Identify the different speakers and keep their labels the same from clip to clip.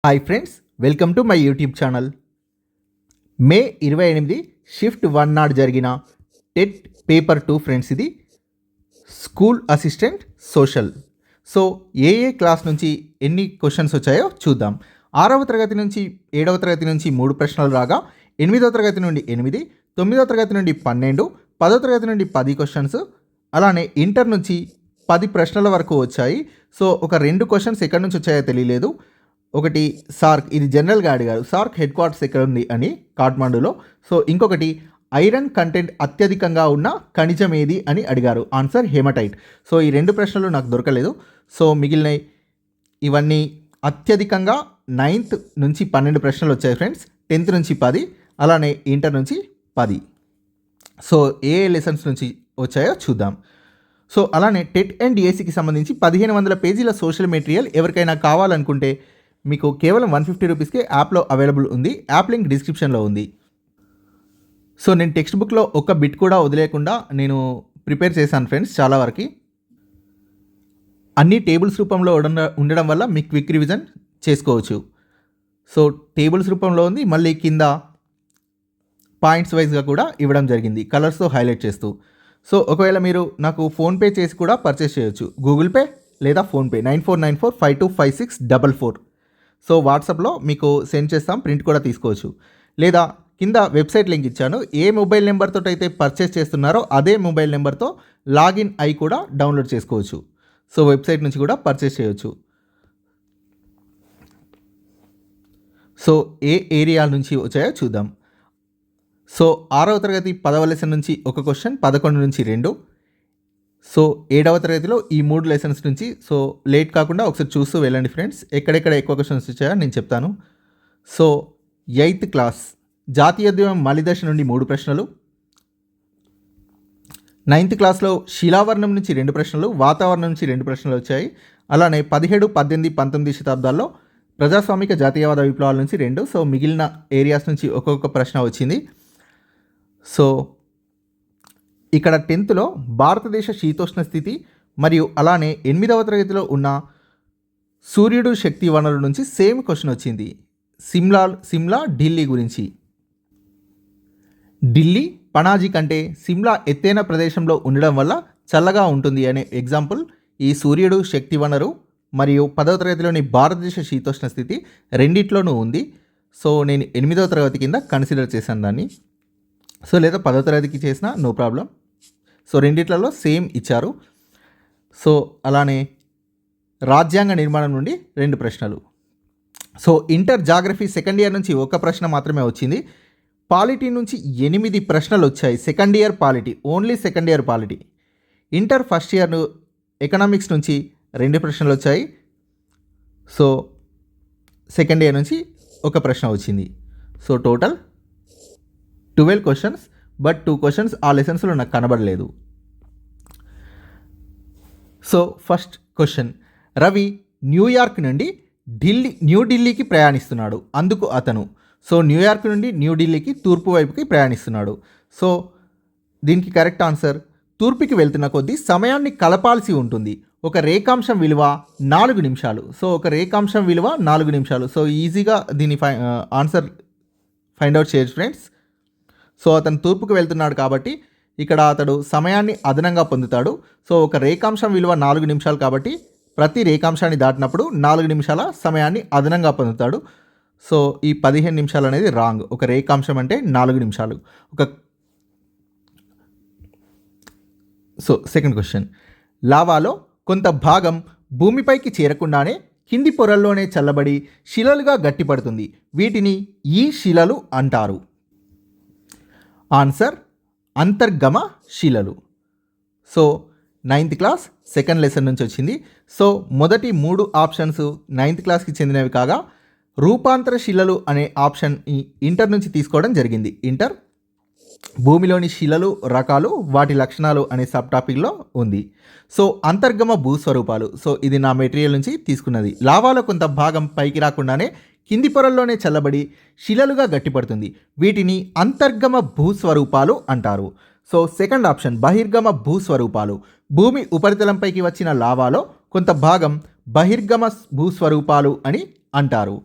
Speaker 1: Hi friends, welcome to my YouTube channel. May 28 shift 1 నాడు జరిగిన TET paper 2 friends. ఇది school assistant social. So ఏ class నుంచి ఎన్ని questions వచ్చాయో చూద్దాం. 6వ తరగతి నుంచి 7వ తరగతి నుంచి 3 ప్రశ్నలు రాగా, 8వ తరగతి నుండి 8, 9వ తరగతి నుండి 12, 10వ తరగతి నుండి 10 క్వశ్చన్స్, అలానే ఇంటర్ నుంచి 10 ప్రశ్నల వరకు వచ్చాయి. సో ఒక 2 క్వశ్చన్స్ ఎక్కడి నుంచి వచ్చాయో తెలియలేదు. ఒకటి సార్క్, ఇది జనరల్గా అడిగారు, సార్క్ హెడ్ క్వార్టర్స్ ఎక్కడ ఉంది అని, కాఠ్మండూలో. సో ఇంకొకటి ఐరన్ కంటెంట్ అత్యధికంగా ఉన్న ఖనిజం ఏది అని అడిగారు. ఆన్సర్ హేమటైట్. సో ఈ 2 ప్రశ్నలు నాకు దొరకలేదు. సో మిగిలిన ఇవన్నీ అత్యధికంగా 9th నుంచి 12 ప్రశ్నలు వచ్చాయి ఫ్రెండ్స్. 10th నుంచి 10, అలానే ఇంటర్ నుంచి 10. సో ఏ లెసన్స్ నుంచి వచ్చాయో చూద్దాం. సో అలానే టెట్ అండ్ డిఎస్సికి సంబంధించి 1500 పేజీల సోషల్ మెటీరియల్ ఎవరికైనా కావాలనుకుంటే మీకు కేవలం 150 రూపీస్కే యాప్లో అవైలబుల్ ఉంది. యాప్ లింక్ డిస్క్రిప్షన్లో ఉంది. సో నేను టెక్స్ట్ బుక్లో ఒక్క బిట్ కూడా వదిలేకుండా నేను ప్రిపేర్ చేశాను ఫ్రెండ్స్. చాలా వరకు అన్ని టేబుల్స్ రూపంలో ఉండడం వల్ల మీకు క్విక్ రివిజన్ చేసుకోవచ్చు. సో టేబుల్స్ రూపంలో ఉంది, మళ్ళీ కింద పాయింట్స్ వైజ్గా కూడా ఇవ్వడం జరిగింది, కలర్స్తో హైలైట్ చేస్తూ. సో ఒకవేళ మీరు నాకు ఫోన్పే చేసి కూడా పర్చేస్ చేయొచ్చు. గూగుల్ పే లేదా ఫోన్పే 9494525644. సో వాట్సాప్లో మీకు సెండ్ చేస్తాం, ప్రింట్ కూడా తీసుకోవచ్చు. లేదా కింద వెబ్సైట్ లింక్ ఇచ్చాను. ఏ మొబైల్ నెంబర్తో అయితే పర్చేస్ చేస్తున్నారో అదే మొబైల్ నెంబర్తో లాగిన్ అయి కూడా డౌన్లోడ్ చేసుకోవచ్చు. సో వెబ్సైట్ నుంచి కూడా పర్చేస్ చేయొచ్చు. సో ఏ ఏరియా నుంచి వచ్చాయో చూద్దాం. సో 6వ తరగతి 10వ లెసన్ నుంచి ఒక క్వశ్చన్, 11 నుంచి 2. సో 7వ తరగతిలో ఈ 3 లెసన్స్ నుంచి. సో లేట్ కాకుండా ఒకసారి చూస్తూ వెళ్ళండి ఫ్రెండ్స్, ఎక్కడెక్కడ ఎక్కువ క్వశ్చన్స్ వచ్చాయో నేను చెప్తాను. సో 8th క్లాస్ జాతీయోద్యమం మలిదశ నుండి 3 ప్రశ్నలు. 9th క్లాస్లో శిలావరణం నుంచి 2 ప్రశ్నలు, వాతావరణం నుంచి 2 ప్రశ్నలు వచ్చాయి. అలానే 17, 18, 19 శతాబ్దాల్లో ప్రజాస్వామిక జాతీయవాద విప్లవాల నుంచి 2. సో మిగిలిన ఏరియాస్ నుంచి ఒక్కొక్క ప్రశ్న వచ్చింది. సో ఇక్కడ 10thలో భారతదేశ శీతోష్ణ స్థితి మరియు అలానే 8వ తరగతిలో ఉన్న సూర్యుడు శక్తి వనరుల నుంచి సేమ్ క్వశ్చన్ వచ్చింది. సిమ్లా ఢిల్లీ గురించి. ఢిల్లీ పనాజీ కంటే సిమ్లా ఎత్తైన ప్రదేశంలో ఉండడం వల్ల చల్లగా ఉంటుంది అనే ఎగ్జాంపుల్ ఈ సూర్యుడు శక్తి వనరు మరియు 10వ తరగతిలోని భారతదేశ శీతోష్ణ స్థితి రెండిట్లోనూ ఉంది. సో నేను 8వ తరగతి కింద కన్సిడర్ చేశాను దాన్ని. సో లేదా 10వ తరగతికి చేసినా నో ప్రాబ్లం. సో రెండిట్లలో సేమ్ ఇచ్చారు. సో అలానే రాజ్యాంగ నిర్మాణం నుండి 2 ప్రశ్నలు. So inter geography second year నుంచి ఒక ప్రశ్న మాత్రమే వచ్చింది. పాలిటీ నుంచి 8 ప్రశ్నలు వచ్చాయి. Second year polity, only second year polity. Inter first year economics నుంచి 2 ప్రశ్నలు వచ్చాయి. సో సెకండ్ ఇయర్ నుంచి ఒక ప్రశ్న వచ్చింది. So total 12 questions, but 2 questions ఆ లెసన్స్లో నాకు కనబడలేదు. So first question, Ravi New York నుండి న్యూఢిల్లీకి ప్రయాణిస్తున్నాడు, అందుకు అతను. సో న్యూయార్క్ నుండి న్యూఢిల్లీకి తూర్పు వైపుకి ప్రయాణిస్తున్నాడు. సో దీనికి కరెక్ట్ ఆన్సర్, తూర్పుకి వెళ్తున్న కొద్దీ సమయాన్ని కలపాల్సి ఉంటుంది. ఒక రేఖాంశం విలువ 4 నిమిషాలు. సో ఒక రేఖాంశం విలువ 4 నిమిషాలు. సో ఈజీగా దీని ఆన్సర్ ఫైండ్ అవుట్ చేయొచ్చు ఫ్రెండ్స్. సో అతను తూర్పుకు వెళ్తున్నాడు కాబట్టి ఇక్కడ అతడు సమయాన్ని అదనంగా పొందుతాడు. సో ఒక రేఖాంశం విలువ 4 నిమిషాలు కాబట్టి ప్రతి రేఖాంశాన్ని దాటినప్పుడు 4 నిమిషాల సమయాన్ని అదనంగా పొందుతాడు. సో ఈ 15 నిమిషాలు అనేది రాంగ్. ఒక రేఖాంశం అంటే 4 నిమిషాలు. సో సెకండ్ క్వశ్చన్, లావాలో కొంత భాగం భూమిపైకి చేరకుండానే కింది పొరల్లోనే చల్లబడి శిలలుగా గట్టిపడుతుంది. వీటిని ఈ శిలలు అంటారు. ఆన్సర్ అంతర్గమ శిలలు. So 9th class second lesson నుంచి వచ్చింది. సో మొదటి 3 ఆప్షన్స్ 9th క్లాస్కి చెందినవి కాగా, రూపాంతర శిలలు అనే ఆప్షన్ ఇంటర్ నుంచి తీసుకోవడం జరిగింది. ఇంటర్ భూమిలోని శిలలు రకాలు, వాటి లక్షణాలు అనే సబ్ టాపిక్లో ఉంది. సో అంతర్గమ భూస్వరూపాలు, సో ఇది నా మెటీరియల్ నుంచి తీసుకున్నది. లావాలో కొంత భాగం పైకి రాకుండానే కింది పొరల్లోనే చల్లబడి శిలలుగా గట్టిపడుతుంది. వీటిని అంతర్గమ భూస్వరూపాలు అంటారు. సో సెకండ్ ఆప్షన్ బహిర్గమ భూస్వరూపాలు. భూమి ఉపరితలంపైకి వచ్చిన లావాలో కొంత భాగం బహిర్గమ భూస్వరూపాలు అని అంటారు.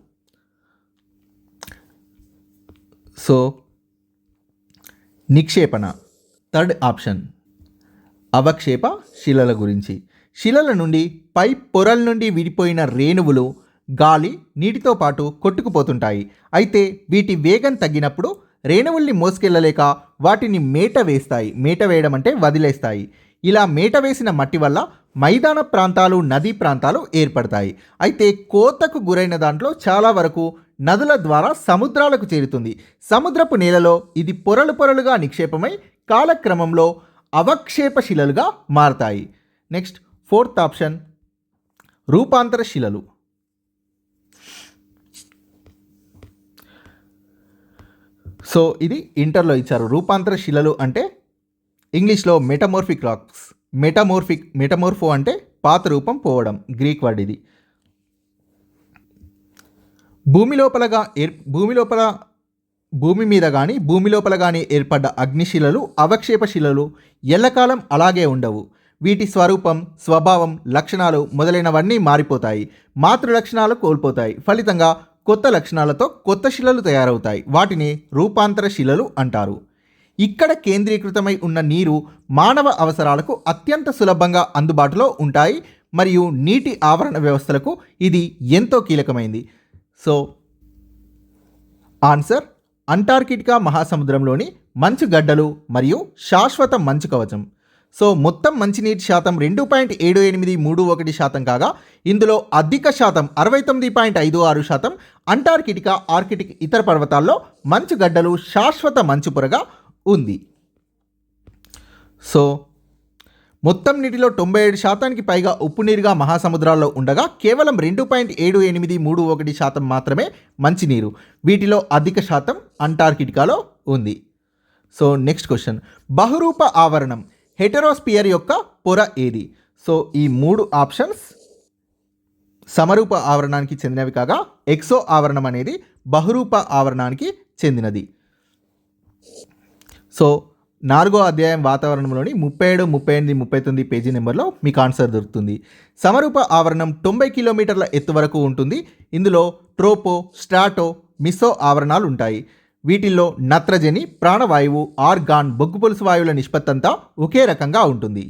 Speaker 1: సో నిక్షేపణ థర్డ్ ఆప్షన్. అవక్షేప శిలల గురించి. శిలల నుండి పై పొరల నుండి విడిపోయిన రేణువులు గాలి నీటితో పాటు కొట్టుకుపోతుంటాయి. అయితే వీటి వేగం తగ్గినప్పుడు రేణువుల్ని మోసుకెళ్ళలేక వాటిని మేట వేస్తాయి. మేట వేయడం అంటే వదిలేస్తాయి. ఇలా మేట వేసిన మట్టి వల్ల మైదాన ప్రాంతాలు, నదీ ప్రాంతాలు ఏర్పడతాయి. అయితే కోతకు గురైన దాంట్లో చాలా వరకు నదుల ద్వారా సముద్రాలకు చేరుతుంది. సముద్రపు నేలలో ఇది పొరలు పొరలుగా నిక్షేపమై కాలక్రమంలో అవక్షేప శిలలుగా మారతాయి. నెక్స్ట్ ఫోర్త్ ఆప్షన్ రూపాంతర శిలలు. సో ఇది ఇంటర్లో ఇచ్చారు. రూపాంతర శిలలు అంటే ఇంగ్లీష్లో మెటమోర్ఫిక్ రాక్స్. మెటమోర్ఫో అంటే పాత రూపం పోవడం, గ్రీక్ వర్డ్ ఇది. భూమి మీద కానీ భూమి లోపల కానీ ఏర్పడ్డ అగ్నిశిలలు, అవక్షేప శిలలు ఎల్లకాలం అలాగే ఉండవు. వీటి స్వరూపం, స్వభావం, లక్షణాలు మొదలైనవన్నీ మారిపోతాయి. మాతృ లక్షణాలు కోల్పోతాయి. ఫలితంగా కొత్త లక్షణాలతో కొత్త శిలలు తయారవుతాయి. వాటిని రూపాంతర శిలలు అంటారు. ఇక్కడ కేంద్రీకృతమై ఉన్న నీరు మానవ అవసరాలకు అత్యంత సులభంగా అందుబాటులో ఉంటాయి మరియు నీటి ఆవరణ వ్యవస్థలకు ఇది ఎంతో కీలకమైంది. సో ఆన్సర్ అంటార్కిటికా మహాసముద్రంలోని మంచు గడ్డలు మరియు శాశ్వత మంచు కవచం. సో మొత్తం మంచినీటి శాతం 2.7831% కాగా ఇందులో అధిక శాతం 69.56% అంటార్కిటికా, ఆర్కిటిక్ ఇతర పర్వతాల్లో మంచు గడ్డలు, శాశ్వత మంచు పొరగా ఉంది. సో మొత్తం నీటిలో 97% పైగా ఉప్పు నీరుగా మహాసముద్రాల్లో ఉండగా కేవలం 2.7831% మాత్రమే మంచినీరు. వీటిలో అధిక శాతం అంటార్కిటికాలో ఉంది. సో నెక్స్ట్ క్వశ్చన్, బహురూప ఆవరణం హెటెరోస్పియర్ యొక్క పొర ఏది? సో ఈ 3 ఆప్షన్స్ సమరూప ఆవరణానికి చెందినవి కాగా ఎక్సో ఆవరణం అనేది బహురూప ఆవరణానికి చెందినది. సో 4వ అధ్యాయం వాతావరణంలోని 37, 38, 39 పేజీ నెంబర్లో మీకు ఆన్సర్ దొరుకుతుంది. సమరూప ఆవరణం 90 కిలోమీటర్ల ఎత్తు వరకు ఉంటుంది. ఇందులో ట్రోపో, స్ట్రాటో, మిసో ఆవరణాలు ఉంటాయి. వీటిల్లో నత్రజని, ప్రాణవాయువు, ఆర్గాన్, బొగ్గు పులుసు వాయువుల నిష్పత్తి అంతా ఒకే రకంగా ఉంటుంది.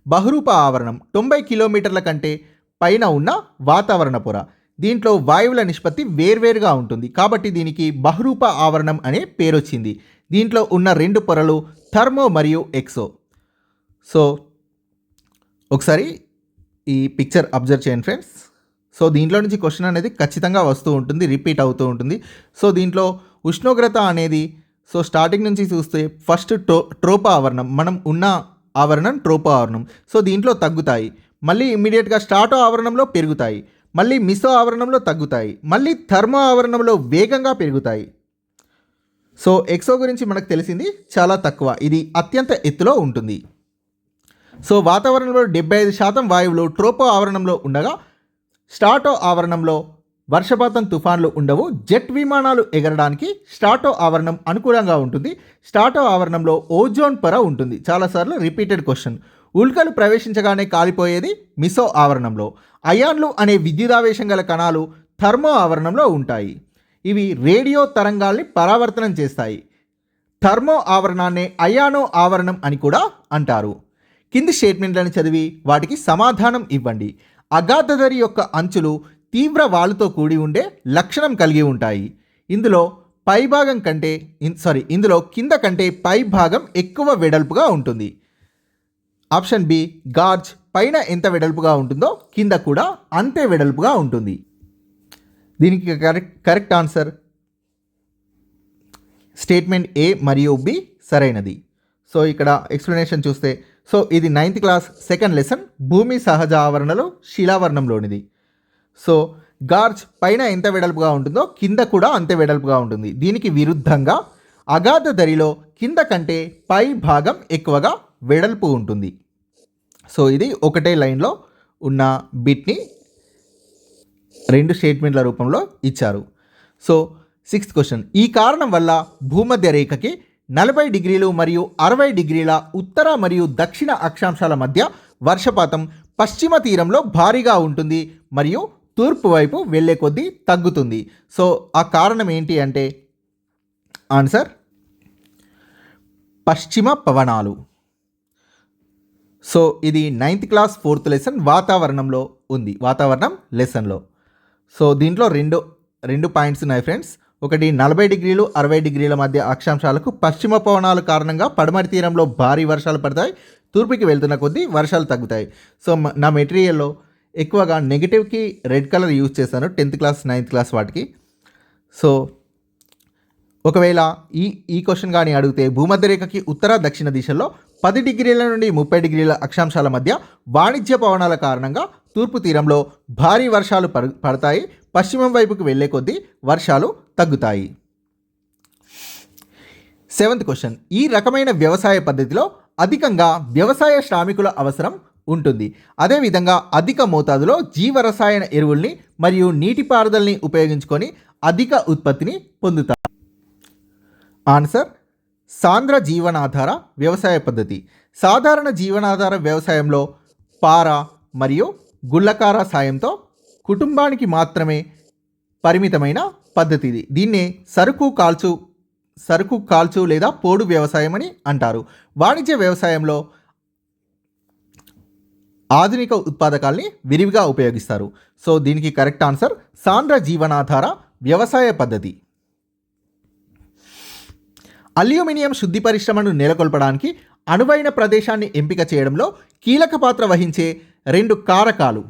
Speaker 1: బహురూప ఆవరణం 90 కిలోమీటర్ల కంటే పైన ఉన్న వాతావరణ పొర. దీంట్లో వాయువుల నిష్పత్తి వేర్వేరుగా ఉంటుంది కాబట్టి దీనికి బహురూప ఆవరణం అనే పేరు వచ్చింది. దీంట్లో ఉన్న 2 పొరలు థర్మో మరియు ఎక్సో. సో ఒకసారి ఈ పిక్చర్ అబ్జర్వ్ చేయండి ఫ్రెండ్స్. సో దీంట్లో నుంచి క్వశ్చన్ అనేది ఖచ్చితంగా వస్తూ ఉంటుంది, రిపీట్ అవుతూ ఉంటుంది. సో దీంట్లో ఉష్ణోగ్రత అనేది సో స్టార్టింగ్ నుంచి చూస్తే ఫస్ట్ ట్రోపా ఆవరణం, మనం ఉన్న ఆవరణం ట్రోపా ఆవరణం. సో దీంట్లో తగ్గుతాయి, మళ్ళీ ఇమ్మీడియట్గా స్టాటో ఆవరణంలో పెరుగుతాయి, మళ్ళీ మిసో ఆవరణంలో తగ్గుతాయి, మళ్ళీ థర్మో ఆవరణంలో వేగంగా పెరుగుతాయి. సో ఎక్సో గురించి మనకు తెలిసింది చాలా తక్కువ, ఇది అత్యంత ఎత్తులో ఉంటుంది. సో వాతావరణంలో 75% వాయువులు ట్రోపో ఆవరణంలో ఉండగా స్టాటో ఆవరణంలో వర్షపాతం, తుఫాన్లు ఉండవు. జెట్ విమానాలు ఎగరడానికి స్టాటో ఆవరణం అనుకూలంగా ఉంటుంది. స్టాటో ఆవరణంలో ఓజోన్ పొర ఉంటుంది. చాలాసార్లు రిపీటెడ్ క్వశ్చన్. ఉల్కలు ప్రవేశించగానే కాలిపోయేది మిసో ఆవరణంలో. అయాన్లు అనే విద్యుదావేశం గల కణాలు థర్మో ఆవరణంలో ఉంటాయి. ఇవి రేడియో తరంగాల్ని పరావర్తనం చేస్తాయి. థర్మో ఆవరణాన్నే అయానో ఆవరణం అని కూడా అంటారు. కింది స్టేట్మెంట్లను చదివి వాటికి సమాధానం ఇవ్వండి. అగాధదరి యొక్క అంచులు తీవ్ర వాలుతో కూడి ఉండే లక్షణం కలిగి ఉంటాయి. ఇందులో కింద కంటే పై భాగం ఎక్కువ వెడల్పుగా ఉంటుంది. ఆప్షన్ బి, గార్జ్ పైన ఎంత వెడల్పుగా ఉంటుందో కింద కూడా అంతే వెడల్పుగా ఉంటుంది. దీనికి కరెక్ట్ ఆన్సర్ స్టేట్మెంట్ ఏ మరియు బి సరైనది. సో ఇక్కడ ఎక్స్ప్లెనేషన్ చూస్తే, సో ఇది 9th క్లాస్ సెకండ్ లెసన్ భూమి సహజ ఆవరణలో శిలావరణంలోనిది. సో గార్జ్ పైన ఎంత వెడల్పుగా ఉంటుందో కింద కూడా అంతే వెడల్పుగా ఉంటుంది. దీనికి విరుద్ధంగా అగాధ దరిలో కింద కంటే పై భాగం ఎక్కువగా వెడల్పు ఉంటుంది. సో ఇది ఒకటే లైన్లో ఉన్న బిట్ని 2 స్టేట్మెంట్ల రూపంలో ఇచ్చారు. సో 6th క్వశ్చన్, ఈ కారణం వల్ల భూమధ్య రేఖకి 40 డిగ్రీలు మరియు 60 డిగ్రీల ఉత్తర మరియు దక్షిణ అక్షాంశాల మధ్య వర్షపాతం పశ్చిమ తీరంలో భారీగా ఉంటుంది మరియు తూర్పు వైపు వెళ్ళే కొద్దీ తగ్గుతుంది. సో ఆ కారణం ఏంటి అంటే ఆన్సర్ పశ్చిమ పవనాలు. సో ఇది 9th క్లాస్ 4th లెసన్ వాతావరణంలో ఉంది, వాతావరణం లెసన్లో. సో దీంట్లో రెండు పాయింట్స్ ఉన్నాయి ఫ్రెండ్స్. ఒకటి 40 డిగ్రీలు 60 డిగ్రీల మధ్య అక్షాంశాలకు పశ్చిమ పవనాల కారణంగా పడమటి తీరంలో భారీ వర్షాలు పడతాయి, తూర్పుకి వెళ్తున్న కొద్దీ వర్షాలు తగ్గుతాయి. సో నా మెటీరియల్లో ఎక్కువగా నెగిటివ్కి రెడ్ కలర్ యూజ్ చేశాను 10th క్లాస్ 9th క్లాస్ వాటికి. సో ఒకవేళ ఈ క్వశ్చన్ కానీ అడిగితే భూమధ్యరేఖకి ఉత్తర దక్షిణ దిశల్లో 10 డిగ్రీల నుండి 30 డిగ్రీల అక్షాంశాల మధ్య వాణిజ్య పవనాల కారణంగా తూర్పు తీరంలో భారీ వర్షాలు పడతాయి, పశ్చిమం వైపుకు వెళ్లే కొద్దీ వర్షాలు తగ్గుతాయి. 7th క్వశ్చన్, ఈ రకమైన వ్యవసాయ పద్ధతిలో అధికంగా వ్యవసాయ శ్రామికుల అవసరం ఉంటుంది. అదేవిధంగా అధిక మోతాదులో జీవరసాయన ఎరువుల్ని మరియు నీటిపారుదలని ఉపయోగించుకొని అధిక ఉత్పత్తిని పొందుతారు. ఆన్సర్ సాంద్ర జీవనాధార వ్యవసాయ పద్ధతి. సాధారణ జీవనాధార వ్యవసాయంలో పార మరియు గుళ్ళకార సాయంతో కుటుంబానికి మాత్రమే పరిమితమైన పద్ధతి ఇది. దీన్నే సరుకు కాల్చు లేదా పోడు వ్యవసాయం అని అంటారు. వాణిజ్య వ్యవసాయంలో ఆధునిక ఉత్పాదకాల్ని విరివిగా ఉపయోగిస్తారు. సో దీనికి కరెక్ట్ ఆన్సర్ సాంద్ర జీవనాధార వ్యవసాయ పద్ధతి. అల్యూమినియం శుద్ధి పరిశ్రమను నెలకొల్పడానికి అనువైన ప్రదేశాన్ని ఎంపిక చేయడంలో కీలక పాత్ర వహించే 2 కారకాలు.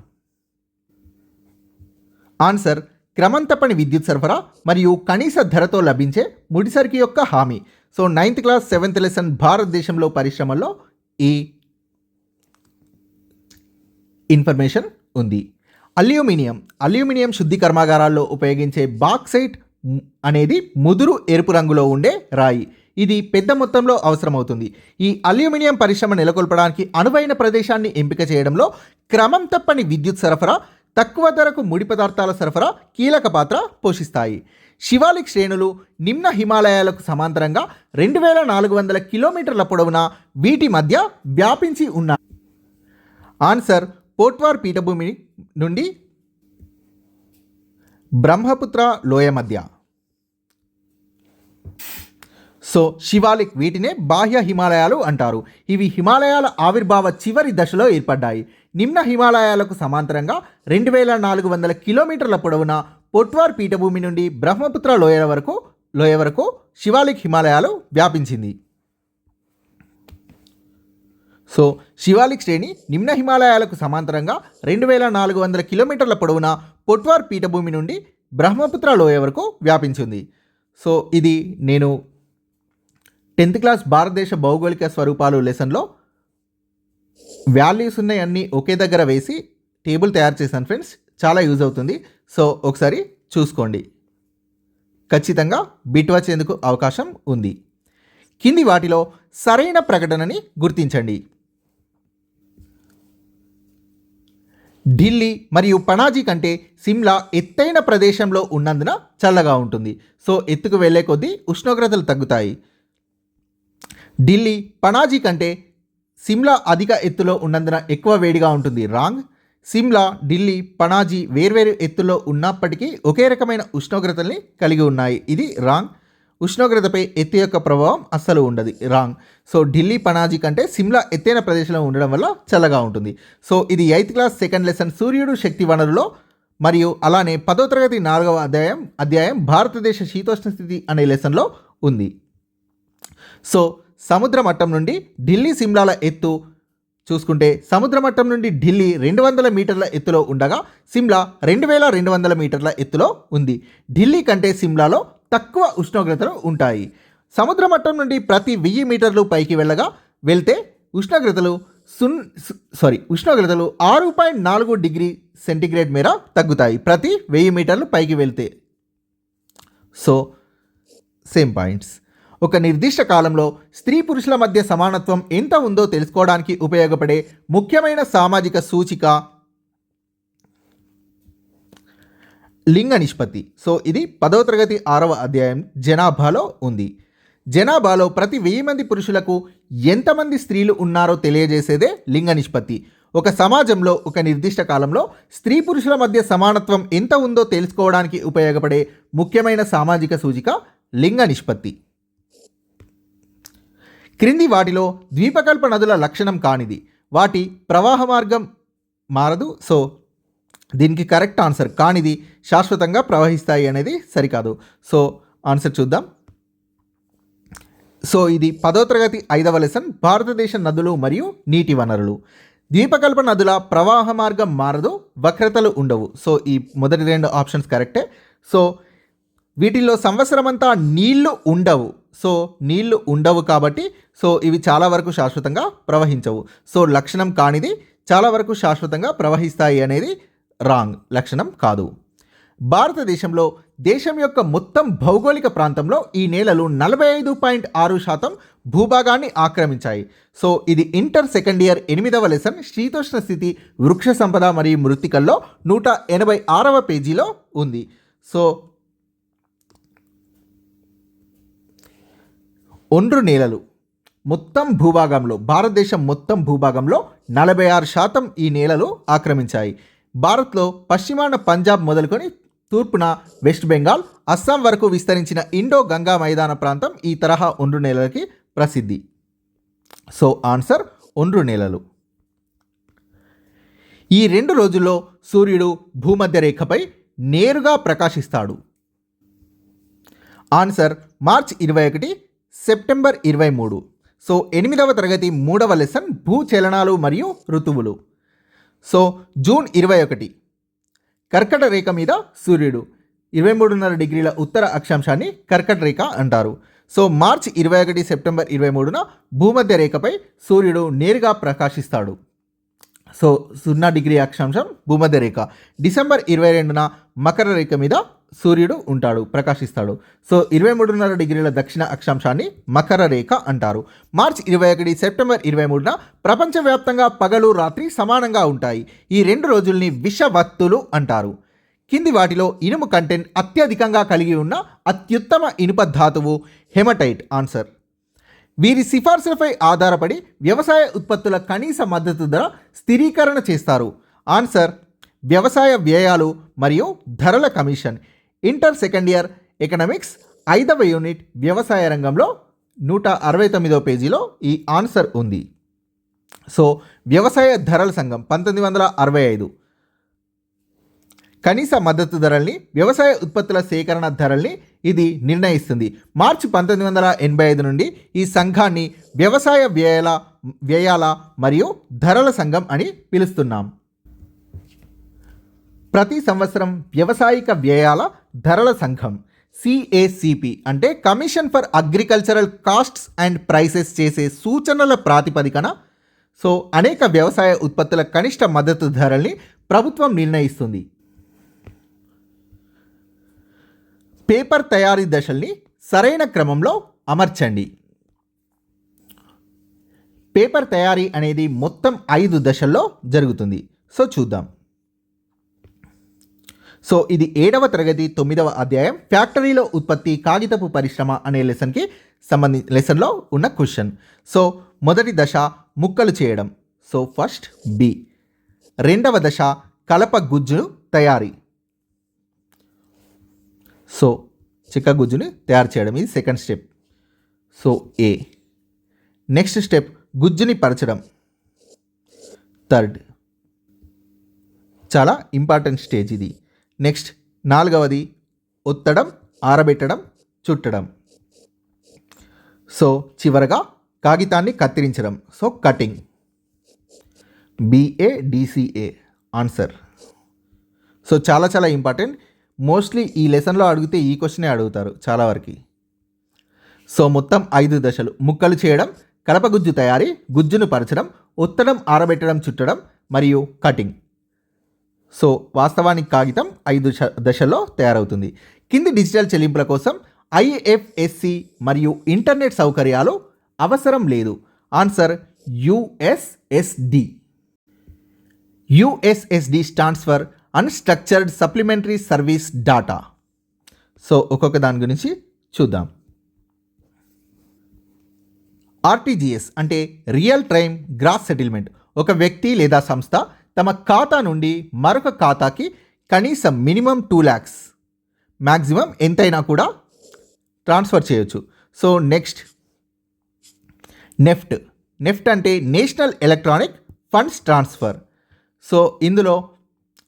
Speaker 1: ఆన్సర్ క్రమం తప్పని విద్యుత్ సరఫరా మరియు కనీస ధరతో లభించే ముడిసరికి యొక్క హామీ. So 9th class 7th lesson భారతదేశంలో పరిశ్రమల్లో ఈ ఇన్ఫర్మేషన్ ఉంది. అల్యూమినియం శుద్ధి కర్మాగారాల్లో ఉపయోగించే బాక్సైట్ అనేది ముదురు ఎరుపు రంగులో ఉండే రాయి. ఇది పెద్ద మొత్తంలో అవసరమవుతుంది. ఈ అల్యూమినియం పరిశ్రమ నెలకొల్పడానికి అనువైన ప్రదేశాన్ని ఎంపిక చేయడంలో క్రమం తప్పని విద్యుత్ సరఫరా, తక్కువ ధరకు ముడి పదార్థాల సరఫరా కీలక పాత్ర పోషిస్తాయి. శివాలిక్ శ్రేణులు నిమ్న హిమాలయాలకు సమాంతరంగా 2400 కిలోమీటర్ల పొడవున వీటి మధ్య వ్యాపించి ఉన్నాయి. ఆన్సర్ పోట్వార్ పీఠభూమి నుండి బ్రహ్మపుత్ర లోయ మధ్య. సో శివాలిక్ వీటినే బాహ్య హిమాలయాలు అంటారు. ఇవి హిమాలయాల ఆవిర్భావ చివరి దశలో ఏర్పడ్డాయి. నిమ్న హిమాలయాలకు సమాంతరంగా 2400 కిలోమీటర్ల పొడవున పొట్వార్ పీఠభూమి నుండి బ్రహ్మపుత్ర లోయ వరకు శివాలిక్ హిమాలయాలు వ్యాపించింది. సో శివాలిక్ శ్రేణి నిమ్న హిమాలయాలకు సమాంతరంగా 2400 కిలోమీటర్ల పొడవున పొట్వార్ పీఠభూమి నుండి బ్రహ్మపుత్ర లోయ వరకు వ్యాపించింది. సో ఇది నేను 10th క్లాస్ భారతదేశ భౌగోళిక స్వరూపాలు లెసన్లో వాల్యూస్ ఉన్నాయి అన్నీ ఒకే దగ్గర వేసి టేబుల్ తయారు చేశాను ఫ్రెండ్స్. చాలా యూజ్ అవుతుంది. సో ఒకసారి చూసుకోండి, ఖచ్చితంగా బిట్ వచ్చేందుకు అవకాశం ఉంది. కింది వాటిలో సరైన ప్రకటనని గుర్తించండి. ఢిల్లీ మరియు పనాజీ కంటే సిమ్లా ఎత్తైన ప్రదేశంలో ఉన్నందున చల్లగా ఉంటుంది. సో ఎత్తుకు వెళ్లే కొద్దీ ఉష్ణోగ్రతలు తగ్గుతాయి. ఢిల్లీ పనాజీ కంటే సిమ్లా అధిక ఎత్తులో ఉన్నందున ఎక్కువ వేడిగా ఉంటుంది. రాంగ్. సిమ్లా, ఢిల్లీ, పనాజీ వేర్వేరు ఎత్తులో ఉన్నప్పటికీ ఒకే రకమైన ఉష్ణోగ్రతల్ని కలిగి ఉన్నాయి. ఇది రాంగ్. ఉష్ణోగ్రతపై ఎత్తు యొక్క ప్రభావం అస్సలు ఉండదు. రాంగ్. సో ఢిల్లీ పనాజీ కంటే సిమ్లా ఎత్తైన ప్రదేశంలో ఉండడం వల్ల చల్లగా ఉంటుంది. సో ఇది 8th క్లాస్ 2nd లెసన్ సూర్యుడు శక్తి వనరులో మరియు అలానే 10వ తరగతి 4వ అధ్యాయం భారతదేశ శీతోష్ణ స్థితి అనే లెసన్లో ఉంది. సో సముద్ర మట్టం నుండి ఢిల్లీ సిమ్లాల ఎత్తు చూసుకుంటే సముద్ర మట్టం నుండి ఢిల్లీ 200 మీటర్ల ఎత్తులో ఉండగా సిమ్లా 2200 మీటర్ల ఎత్తులో ఉంది. ఢిల్లీ కంటే సిమ్లాలో తక్కువ ఉష్ణోగ్రతలు ఉంటాయి. సముద్ర మట్టం నుండి ప్రతి 1000 మీటర్లు పైకి వెళ్తే ఉష్ణోగ్రతలు 6.4 డిగ్రీ సెంటీగ్రేడ్ మేర తగ్గుతాయి ప్రతి 1000 మీటర్లు పైకి వెళ్తే. So same points. ఒక నిర్దిష్ట కాలంలో స్త్రీ పురుషుల మధ్య సమానత్వం ఎంత ఉందో తెలుసుకోవడానికి ఉపయోగపడే ముఖ్యమైన సామాజిక సూచిక లింగ నిష్పత్తి. సో ఇది 10వ తరగతి 6వ అధ్యాయం జనాభాలో ఉంది. జనాభాలో ప్రతి 1000 మంది పురుషులకు ఎంతమంది స్త్రీలు ఉన్నారో తెలియజేసేదే లింగ నిష్పత్తి. ఒక సమాజంలో ఒక నిర్దిష్ట కాలంలో స్త్రీ పురుషుల మధ్య సమానత్వం ఎంత ఉందో తెలుసుకోవడానికి ఉపయోగపడే ముఖ్యమైన సామాజిక సూచిక లింగ నిష్పత్తి. క్రింది వాటిలో ద్వీపకల్ప నదుల లక్షణం కానిది, వాటి ప్రవాహ మార్గం మారదు. సో దీనికి కరెక్ట్ ఆన్సర్ కానిది శాశ్వతంగా ప్రవహిస్తాయి అనేది సరికాదు. సో ఆన్సర్ చూద్దాం. సో ఇది 10వ తరగతి 5వ లెసన్, భారతదేశ నదులు మరియు నీటి వనరులు. ద్వీపకల్ప నదుల ప్రవాహ మార్గం మారదు, వక్రతలు ఉండవు. సో ఈ మొదటి 2 ఆప్షన్స్ కరెక్టే. సో వీటిల్లో సంవత్సరమంతా నీళ్లు ఉండవు. సో నీళ్లు ఉండవు కాబట్టి సో ఇవి చాలా వరకు శాశ్వతంగా ప్రవహించవు. సో లక్షణం కానిది చాలా వరకు శాశ్వతంగా ప్రవహిస్తాయి అనేది రాంగ్, లక్షణం కాదు. భారతదేశంలో దేశం యొక్క మొత్తం భౌగోళిక ప్రాంతంలో ఈ నేలలు 45.6% భూభాగాన్ని ఆక్రమించాయి. సో ఇది ఇంటర్ సెకండ్ ఇయర్ 8వ లెసన్ శీతోష్ణ స్థితి వృక్ష సంపద మరియు మృత్తికల్లో 186వ పేజీలో ఉంది. సో ఒండ్రు నేలలు మొత్తం భూభాగంలో, భారతదేశం మొత్తం భూభాగంలో 46% ఈ నేలలు ఆక్రమించాయి. భారత్లో పశ్చిమాన పంజాబ్ మొదలుకొని తూర్పున వెస్ట్ బెంగాల్, అస్సాం వరకు విస్తరించిన ఇండో గంగా మైదాన ప్రాంతం ఈ తరహా ఒండ్రు నేలలకి ప్రసిద్ధి. సో ఆన్సర్ ఒండ్రు నేలలు. ఈ 2 రోజుల్లో సూర్యుడు భూమధ్య రేఖపై నేరుగా ప్రకాశిస్తాడు. Answer March 21, September 23. సో 8వ తరగతి 3వ లెసన్ భూచలనాలు మరియు ఋతువులు. సో జూన్ 21 కర్కట రేఖ మీద సూర్యుడు, 23.5 డిగ్రీల ఉత్తర అక్షాంశాన్ని కర్కట రేఖ అంటారు. సో మార్చ్ 21 సెప్టెంబర్ 23న భూమధ్య రేఖపై సూర్యుడు నేరుగా ప్రకాశిస్తాడు. సో 0 డిగ్రీ అక్షాంశం భూమధ్య రేఖ. డిసెంబర్ 22న మకర రేఖ మీద సూర్యుడు ఉంటాడు, ప్రకాశిస్తాడు. సో 23.5 డిగ్రీల దక్షిణ అక్షాంశాన్ని మకర రేఖ అంటారు. మార్చ్ 21 సెప్టెంబర్ 23న ప్రపంచవ్యాప్తంగా పగలు రాత్రి సమానంగా ఉంటాయి. ఈ 2 రోజుల్ని విషవత్తులు అంటారు. కింది వాటిలో ఇనుము కంటెంట్ అత్యధికంగా కలిగి ఉన్న అత్యుత్తమ ఇనుప ధాతువు హెమటైట్. ఆన్సర్. వీరి సిఫార్సులపై ఆధారపడి వ్యవసాయ ఉత్పత్తుల కనీస మద్దతు ధర స్థిరీకరణ చేస్తారు. ఆన్సర్ వ్యవసాయ వ్యయాలు మరియు ధరల commission. Inter second year economics 5వ యూనిట్ వ్యవసాయ రంగంలో 169వ పేజీలో ఈ ఆన్సర్ ఉంది. సో వ్యవసాయ ధరల సంఘం 1965 కనీస మద్దతు ధరల్ని, వ్యవసాయ ఉత్పత్తుల సేకరణ ధరల్ని ఇది నిర్ణయిస్తుంది. మార్చి 1985 నుండి ఈ సంఘాన్ని వ్యవసాయ వ్యయాల మరియు ధరల సంఘం అని పిలుస్తున్నాం. ప్రతి సంవత్సరం వ్యవసాయిక వ్యయాల ధరల సంఘం CACP అంటే commission for agricultural costs and prices చేసే సూచనల ప్రాతిపదికన సో అనేక వ్యవసాయ ఉత్పత్తుల కనిష్ట మద్దతు ధరల్ని ప్రభుత్వం నిర్ణయిస్తుంది. పేపర్ తయారీ దశల్ని సరైన క్రమంలో అమర్చండి. పేపర్ తయారీ అనేది మొత్తం 5 దశల్లో జరుగుతుంది. సో చూద్దాం. సో ఇది 7వ తరగతి 9వ అధ్యాయం ఫ్యాక్టరీలో ఉత్పత్తి కాగితపు పరిశ్రమ అనే లెసన్లో ఉన్న క్వశ్చన్. సో మొదటి దశ ముక్కలు చేయడం. సో ఫస్ట్ బి. రెండవ దశ కలప గుజ్జు తయారీ. సో చిక్క గుజ్జుని తయారు చేయడం, ఇది సెకండ్ స్టెప్. సో ఏ. నెక్స్ట్ స్టెప్ గుజ్జుని పరచడం, థర్డ్. చాలా ఇంపార్టెంట్ స్టేజ్ ఇది. నెక్స్ట్ 4వది ఒత్తడం, ఆరబెట్టడం, చుట్టడం. సో చివరగా కాగితాన్ని కత్తిరించడం. So cutting. BADCA answer. So చాలా చాలా ఇంపార్టెంట్. మోస్ట్లీ ఈ లెసన్లో అడిగితే ఈ క్వశ్చనే అడుగుతారు చాలా వరకు. సో మొత్తం 5 దశలు: ముక్కలు చేయడం, కలపగుజ్జు తయారీ, గుజ్జును పరచడం, ఒత్తడం, ఆరబెట్టడం, చుట్టడం మరియు కటింగ్. సో వాస్తవానికి కాగితం 5 దశల్లో తయారవుతుంది. కింది డిజిటల్ చెల్లింపుల కోసం IFSC మరియు ఇంటర్నెట్ సౌకర్యాలు అవసరం లేదు. Answer USSD. USSD stands for unstructured supplementary service data. So ఒక్కొక్క దాని గురించి చూద్దాం. RTGS అంటే రియల్ టైమ్ గ్రాస్ సెటిల్మెంట్. ఒక వ్యక్తి లేదా సంస్థ తమ ఖాతా నుండి మరొక ఖాతాకి కనీసం మినిమం 2 lakhs, మ్యాక్సిమం ఎంతైనా కూడా ట్రాన్స్ఫర్ చేయొచ్చు. So next NEFT. నెఫ్ట్ అంటే national electronic funds transfer. So ఇందులో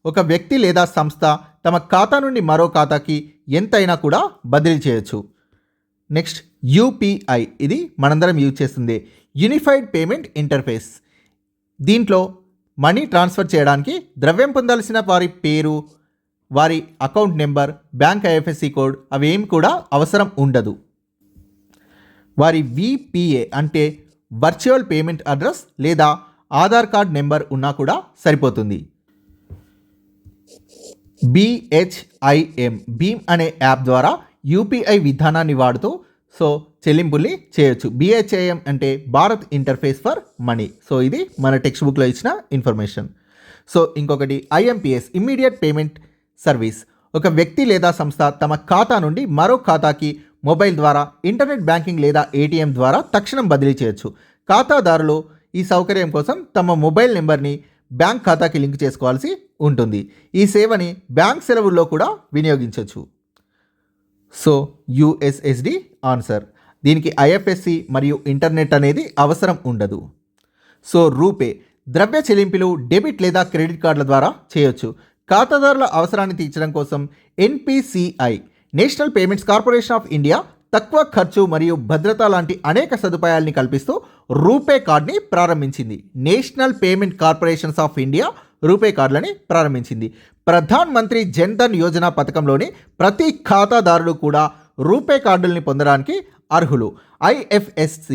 Speaker 1: ఒక వ్యక్తి లేదా సంస్థ తమ ఖాతా నుండి మరో ఖాతాకి ఎంతైనా కూడా బదిలీ చేయొచ్చు. నెక్స్ట్ యూపీఐ, ఇది మనందరం యూజ్ చేస్తుంది, యూనిఫైడ్ పేమెంట్ ఇంటర్ఫేస్. దీంట్లో మనీ ట్రాన్స్ఫర్ చేయడానికి ద్రవ్యం పొందాల్సిన వారి పేరు, వారి account number, bank IFSC code అవేమి కూడా అవసరం ఉండదు. వారి విపిఏ అంటే వర్చువల్ పేమెంట్ అడ్రస్ లేదా ఆధార్ కార్డ్ నెంబర్ ఉన్నా కూడా సరిపోతుంది. భీమ్ అనే యాప్ ద్వారా యూపీఐ విధానాన్ని వాడుతూ చెల్లింపుల్ని చేయొచ్చు. BHIM అంటే భారత్ ఇంటర్ఫేస్ ఫర్ మనీ. ఇది మన టెక్స్ట్ బుక్లో ఇచ్చిన ఇన్ఫర్మేషన్. ఇంకొకటి IMPS, ఇమ్మీడియట్ పేమెంట్ సర్వీస్. ఒక వ్యక్తి లేదా సంస్థ తమ ఖాతా నుండి మరో ఖాతాకి మొబైల్ ద్వారా, ఇంటర్నెట్ బ్యాంకింగ్ లేదా ATM ద్వారా తక్షణం బదిలీ చేయొచ్చు. ఖాతాదారులు ఈ సౌకర్యం కోసం తమ మొబైల్ నెంబర్ని బ్యాంక్ ఖాతాకి లింక్ చేసుకోవాల్సి ఉంటుంది. ఈ సేవని బ్యాంక్ సెలవుల్లో కూడా వినియోగించవచ్చు. USSD answer. దీనికి IFSC మరియు ఇంటర్నెట్ అనేది అవసరం ఉండదు. రూపే, ద్రవ్య చెల్లింపులు డెబిట్ లేదా క్రెడిట్ కార్డుల ద్వారా చేయొచ్చు. ఖాతాదారుల అవసరాన్ని తీర్చడం కోసం NPCI, national payments corporation of India తక్కువ ఖర్చు మరియు భద్రత లాంటి అనేక సదుపాయాల్ని కల్పిస్తూ రూపే కార్డ్ని ప్రారంభించింది. National payment corporations of India RuPay కార్డులని ప్రారంభించింది. ప్రధాన్ మంత్రి జన్ ధన్ యోజన పథకంలోని ప్రతి ఖాతాదారుడు కూడా రూపే కార్డుల్ని పొందడానికి అర్హులు. IFSC,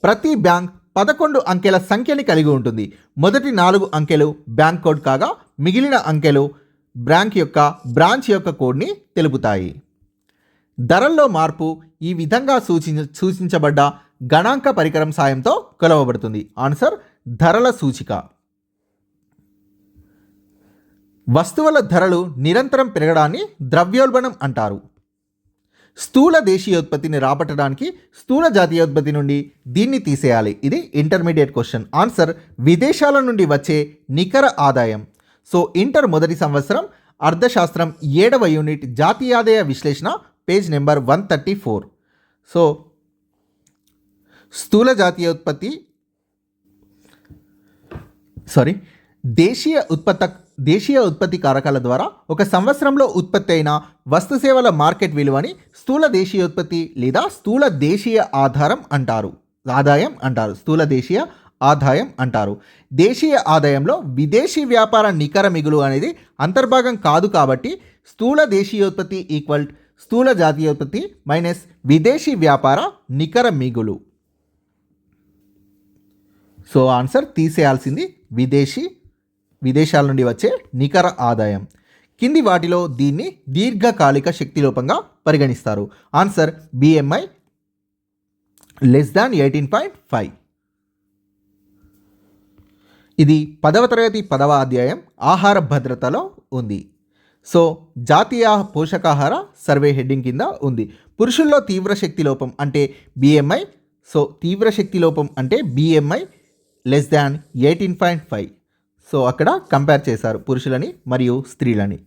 Speaker 1: ప్రతి బ్యాంక్ 11 అంకెల సంఖ్యని కలిగి ఉంటుంది. మొదటి 4 అంకెలు బ్యాంక్ కోడ్ కాగా మిగిలిన అంకెలు బ్రాంచ్ యొక్క కోడ్ని తెలుపుతాయి. ధరల్లో మార్పు ఈ విధంగా సూచించబడ్డ గణాంక పరికరం సాయంతో కొలవబడుతుంది. ఆన్సర్ ధరల సూచిక. వస్తువుల ధరలు నిరంతరం పెరగడాన్ని ద్రవ్యోల్బణం అంటారు. స్థూల దేశీయోత్పత్తిని రాబట్టడానికి స్థూల జాతీయోత్పత్తి నుండి దీన్ని తీసేయాలి. ఇది ఇంటర్మీడియట్ క్వశ్చన్. ఆన్సర్ విదేశాల నుండి వచ్చే నికర ఆదాయం. ఇంటర్ మొదటి సంవత్సరం అర్థశాస్త్రం 7వ యూనిట్ జాతీయాదాయ విశ్లేషణ, పేజ్ నెంబర్ 134. స్థూల జాతీయోత్పత్తి దేశీయ ఉత్పత్తి కారకాల ద్వారా ఒక సంవత్సరంలో ఉత్పత్తి అయిన వస్తుసేవల మార్కెట్ విలువని స్థూల దేశీయోత్పత్తి లేదా స్థూల దేశీయ ఆదాయం అంటారు. దేశీయ ఆదాయంలో విదేశీ వ్యాపార నికర మిగులు అనేది అంతర్భాగం కాదు. కాబట్టి స్థూల దేశీయోత్పత్తి ఈక్వల్ స్థూల జాతీయోత్పత్తి మైనస్ విదేశీ వ్యాపార నికర మిగులు. ఆన్సర్ తీసేయాల్సింది విదేశాల నుండి వచ్చే నికర ఆదాయం. కింది వాటిలో దీన్ని దీర్ఘకాలిక శక్తిలోపంగా పరిగణిస్తారు. Answer BMI <18.5. ఇది 10వ తరగతి 10వ అధ్యాయం ఆహార భద్రతలో ఉంది. జాతీయ పోషకాహార సర్వే హెడ్డింగ్ కింద ఉంది. పురుషుల్లో తీవ్ర శక్తి లోపం అంటే BMI. తీవ్ర శక్తి లోపం అంటే BMI <18.5. అక్కడ కంపేర్ చేశారు పురుషులని మరియు స్త్రీలని.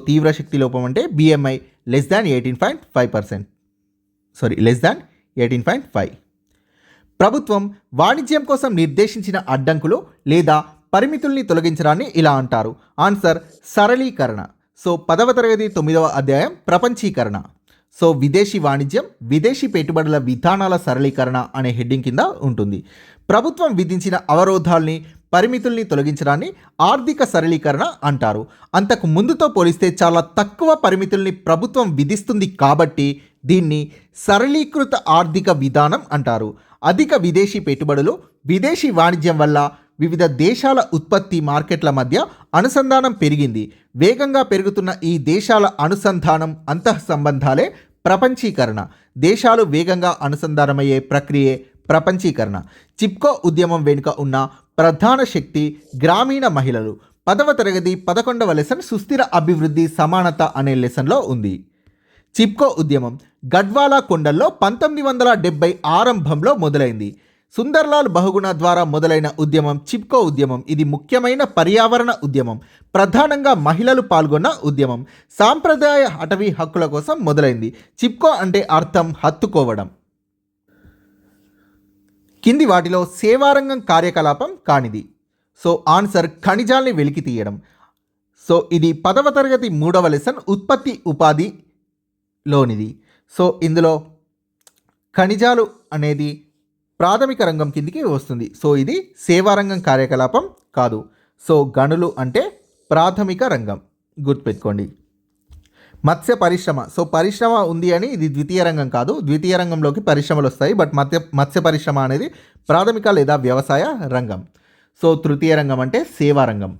Speaker 1: తీవ్ర శక్తి లోపం అంటే BMI <18.5. ప్రభుత్వం వాణిజ్యం కోసం నిర్దేశించిన అడ్డంకులు లేదా పరిమితుల్ని తొలగించడాన్ని ఇలా అంటారు. ఆన్సర్ సరళీకరణ. 10వ తరగతి 9వ అధ్యాయం ప్రపంచీకరణ. విదేశీ వాణిజ్యం, విదేశీ పెట్టుబడుల విధానాల సరళీకరణ అనే హెడ్డింగ్ కింద ఉంటుంది. ప్రభుత్వం విధించిన అవరోధాల్ని, పరిమితుల్ని తొలగించడాన్ని ఆర్థిక సరళీకరణ అంటారు. అంతకు ముందుతో పోలిస్తే చాలా తక్కువ పరిమితుల్ని ప్రభుత్వం విధిస్తుంది కాబట్టి దీన్ని సరళీకృత ఆర్థిక విధానం అంటారు. అధిక విదేశీ పెట్టుబడులు, విదేశీ వాణిజ్యం వల్ల వివిధ దేశాల ఉత్పత్తి మార్కెట్ల మధ్య అనుసంధానం పెరిగింది. వేగంగా పెరుగుతున్న ఈ దేశాల అనుసంధానం, అంతఃసంబంధాలే ప్రపంచీకరణ. దేశాలు వేగంగా అనుసంధానమయ్యే ప్రక్రియే ప్రపంచీకరణ. చిప్కో ఉద్యమం వెనుక ఉన్న ప్రధాన శక్తి గ్రామీణ మహిళలు. 10వ తరగతి 11వ లెసన్ సుస్థిర అభివృద్ధి సమానత అనే లెసన్లో ఉంది. చిప్కో ఉద్యమం గడ్వాలా కొండల్లో 1970 ఆరంభంలో మొదలైంది. సుందర్లాల్ బహుగుణ ద్వారా మొదలైన ఉద్యమం చిప్కో ఉద్యమం. ఇది ముఖ్యమైన పర్యావరణ ఉద్యమం. ప్రధానంగా మహిళలు పాల్గొన్న ఉద్యమం. సాంప్రదాయ అటవీ హక్కుల కోసం మొదలైంది. చిప్కో అంటే అర్థం హత్తుకోవడం. కింది వాటిలో సేవారంగం కార్యకలాపం కానిది. సో ఆన్సర్ ఖనిజాల్ని వెలికి తీయడం. సో ఇది 10వ తరగతి 3వ లెసన్ ఉత్పత్తి ఉపాధిలోనిది. సో ఇందులో ఖనిజాలు అనేది ప్రాథమిక రంగం కిందికి వస్తుంది. సో ఇది సేవారంగం కార్యకలాపం కాదు. సో గనులు అంటే ప్రాథమిక రంగం, గుర్తుపెట్టుకోండి. మత్స్య పరిశ్రమ, సో పరిశ్రమ ఉంది అని ఇది ద్వితీయ రంగం కాదు. ద్వితీయ రంగంలోకి పరిశ్రమలు వస్తాయి, బట్ మత్స్య పరిశ్రమ అనేది ప్రాథమిక లేదా వ్యవసాయ రంగం. సో తృతీయ రంగం అంటే సేవా రంగం.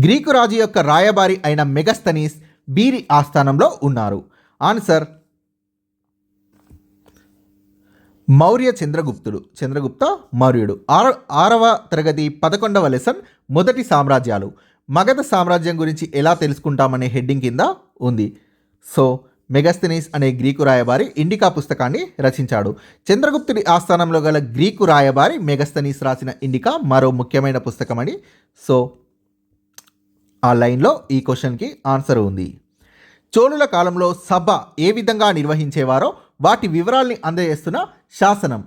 Speaker 1: గ్రీకు రాజు యొక్క రాయబారి అయిన మెగస్తనీస్ వీరి ఆస్థానంలో ఉన్నారు. ఆన్సర్ మౌర్య చంద్రగుప్త మౌర్యుడు. 6వ తరగతి 11వ లెసన్ మొదటి సామ్రాజ్యాలు. మగధ సామ్రాజ్యం గురించి ఎలా తెలుసుకుంటామనే హెడ్డింగ్ కింద ఉంది. సో మెగస్తనీస్ అనే గ్రీకు రాయబారి ఇండికా పుస్తకాన్ని రచించాడు. చంద్రగుప్తుడి ఆస్థానంలో గల గ్రీకు రాయబారి మెగస్తనీస్ రాసిన ఇండికా మరో ముఖ్యమైన పుస్తకం అని. సో ఆ లైన్లో ఈ క్వశ్చన్కి ఆన్సర్ ఉంది. చోళుల కాలంలో సభ ఏ విధంగా నిర్వహించేవారో వాటి వివరాల్ని అందజేస్తున్న శాసనం.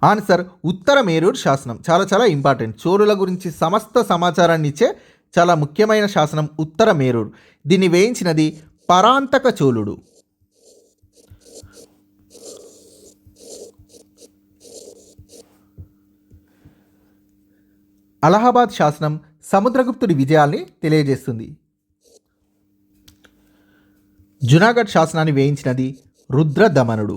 Speaker 1: ఆన్సర్ ఉత్తర మేరూర్ శాసనం. చాలా చాలా ఇంపార్టెంట్. చోళుల గురించి సమస్త సమాచారాన్ని ఇచ్చే చాలా ముఖ్యమైన శాసనం ఉత్తర మేరూర్. దీన్ని వేయించినది పరాంతక చోళుడు. అలహాబాద్ శాసనం సముద్రగుప్తుడి విజయాల్ని తెలియజేస్తుంది. జునాగఢ్ శాసనాన్ని వేయించినది రుద్రదమనుడు.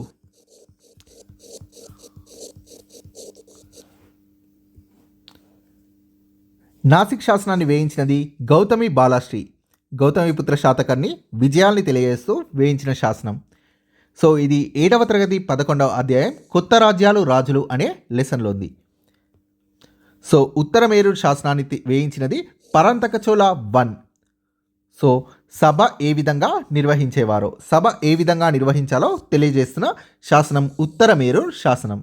Speaker 1: నాసిక్ శాసనాన్ని వేయించినది గౌతమి బాలాశ్రీ. గౌతమిపుత్ర శాతకర్ణి విజయాల్ని తెలియజేస్తూ వేయించిన శాసనం. సో ఇది 7వ తరగతి 11వ అధ్యాయం కొత్త రాజ్యాలు రాజులు అనే లెసన్లో ఉంది. సో ఉత్తర మేరూర్ శాసనాన్ని వేయించినది పరాంతక చోళ 1. సో సభ ఏ విధంగా నిర్వహించేవారో, సభ ఏ విధంగా నిర్వహించాలో తెలియజేస్తున్న శాసనం ఉత్తర మేరూర్ శాసనం.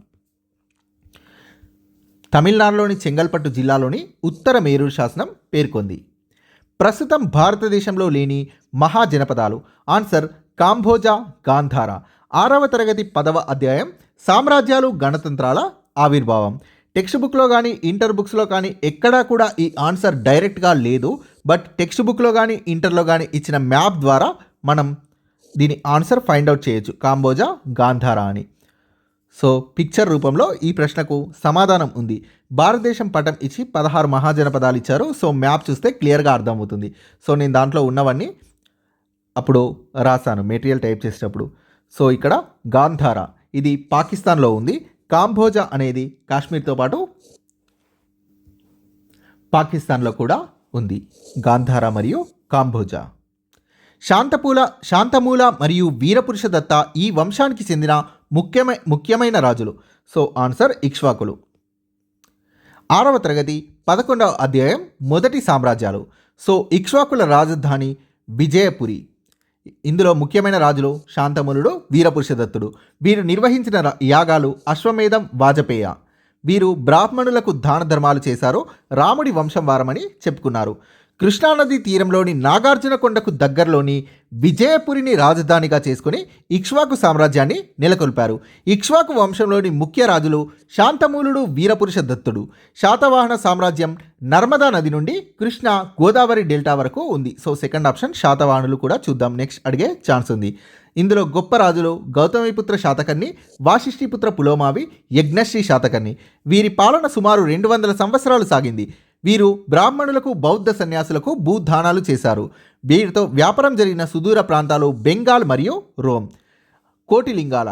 Speaker 1: తమిళనాడులోని చెంగల్పట్టు జిల్లాలోని ఉత్తర మేరూర్ శాసనం పేర్కొంది. ప్రస్తుతం భారతదేశంలో లేని మహాజనపదాలు. ఆన్సర్ కాంబోజా, గాంధార. 6వ తరగతి 10వ అధ్యాయం సామ్రాజ్యాలు గణతంత్రాల ఆవిర్భావం. టెక్స్ట్ బుక్లో కానీ ఇంటర్ బుక్స్లో కానీ ఎక్కడా కూడా ఈ ఆన్సర్ డైరెక్ట్గా లేదు. బట్ టెక్స్ట్ బుక్లో కానీ ఇంటర్లో కానీ ఇచ్చిన మ్యాప్ ద్వారా మనం దీని ఆన్సర్ ఫైండ్ అవుట్ చేయొచ్చు, కాంబోజా, గాంధార అని. సో పిక్చర్ రూపంలో ఈ ప్రశ్నకు సమాధానం ఉంది. భారతదేశం పటం ఇచ్చి 16 మహాజనపదాలు ఇచ్చారు. సో మ్యాప్ చూస్తే క్లియర్గా అర్థమవుతుంది. సో నేను దాంట్లో ఉన్నవన్నీ అప్పుడు రాశాను మెటీరియల్ టైప్ చేసేటప్పుడు. సో ఇక్కడ గాంధార ఇది పాకిస్తాన్లో ఉంది. కాంబోజా అనేది కాశ్మీర్తో పాటు పాకిస్తాన్లో కూడా ఉంది. గాంధార మరియు కాంబోజా. శాంతమూల మరియు వీరపురుష దత్త ఈ వంశానికి చెందిన ముఖ్యమైన రాజులు. సో ఆన్సర్ ఇక్ష్వాకులు. 6వ తరగతి 11వ అధ్యాయం మొదటి సామ్రాజ్యాలు. సో ఇక్ష్వాకుల రాజధాని విజయపురి. ఇందులో ముఖ్యమైన రాజులు శాంతమూలుడు, వీరపురుషదత్తుడు. వీరు నిర్వహించిన యాగాలు అశ్వమేధం, వాజపేయ. వీరు బ్రాహ్మణులకు దాన ధర్మాలు చేశారు. రాముడి వంశం వారమని చెప్పుకున్నారు. కృష్ణానది తీరంలోని నాగార్జున కొండకు దగ్గరలోని విజయపురిని రాజధానిగా చేసుకుని ఇక్ష్వాకు సామ్రాజ్యాన్ని నెలకొల్పారు. ఇక్ష్వాకు వంశంలోని ముఖ్య రాజులు శాంతమూలుడు, వీరపురుష దత్తుడు. శాతవాహన సామ్రాజ్యం నర్మదా నది నుండి కృష్ణ గోదావరి డెల్టా వరకు ఉంది. సో సెకండ్ ఆప్షన్ శాతవాహనులు కూడా చూద్దాం, నెక్స్ట్ అడిగే ఛాన్స్ ఉంది. ఇందులో గొప్ప రాజులు గౌతమిపుత్ర శాతకర్ణి, వాశిష్ఠిపుత్ర పులోమావి, యజ్ఞశ్రీ శాతకర్ణి. వీరి పాలన సుమారు 200 సంవత్సరాలు సాగింది. వీరు బ్రాహ్మణులకు, బౌద్ధ సన్యాసులకు భూదానాలు చేశారు. వీరితో వ్యాపారం జరిగిన సుదూర ప్రాంతాలు బెంగాల్ మరియు రోమ్. కోటిలింగాల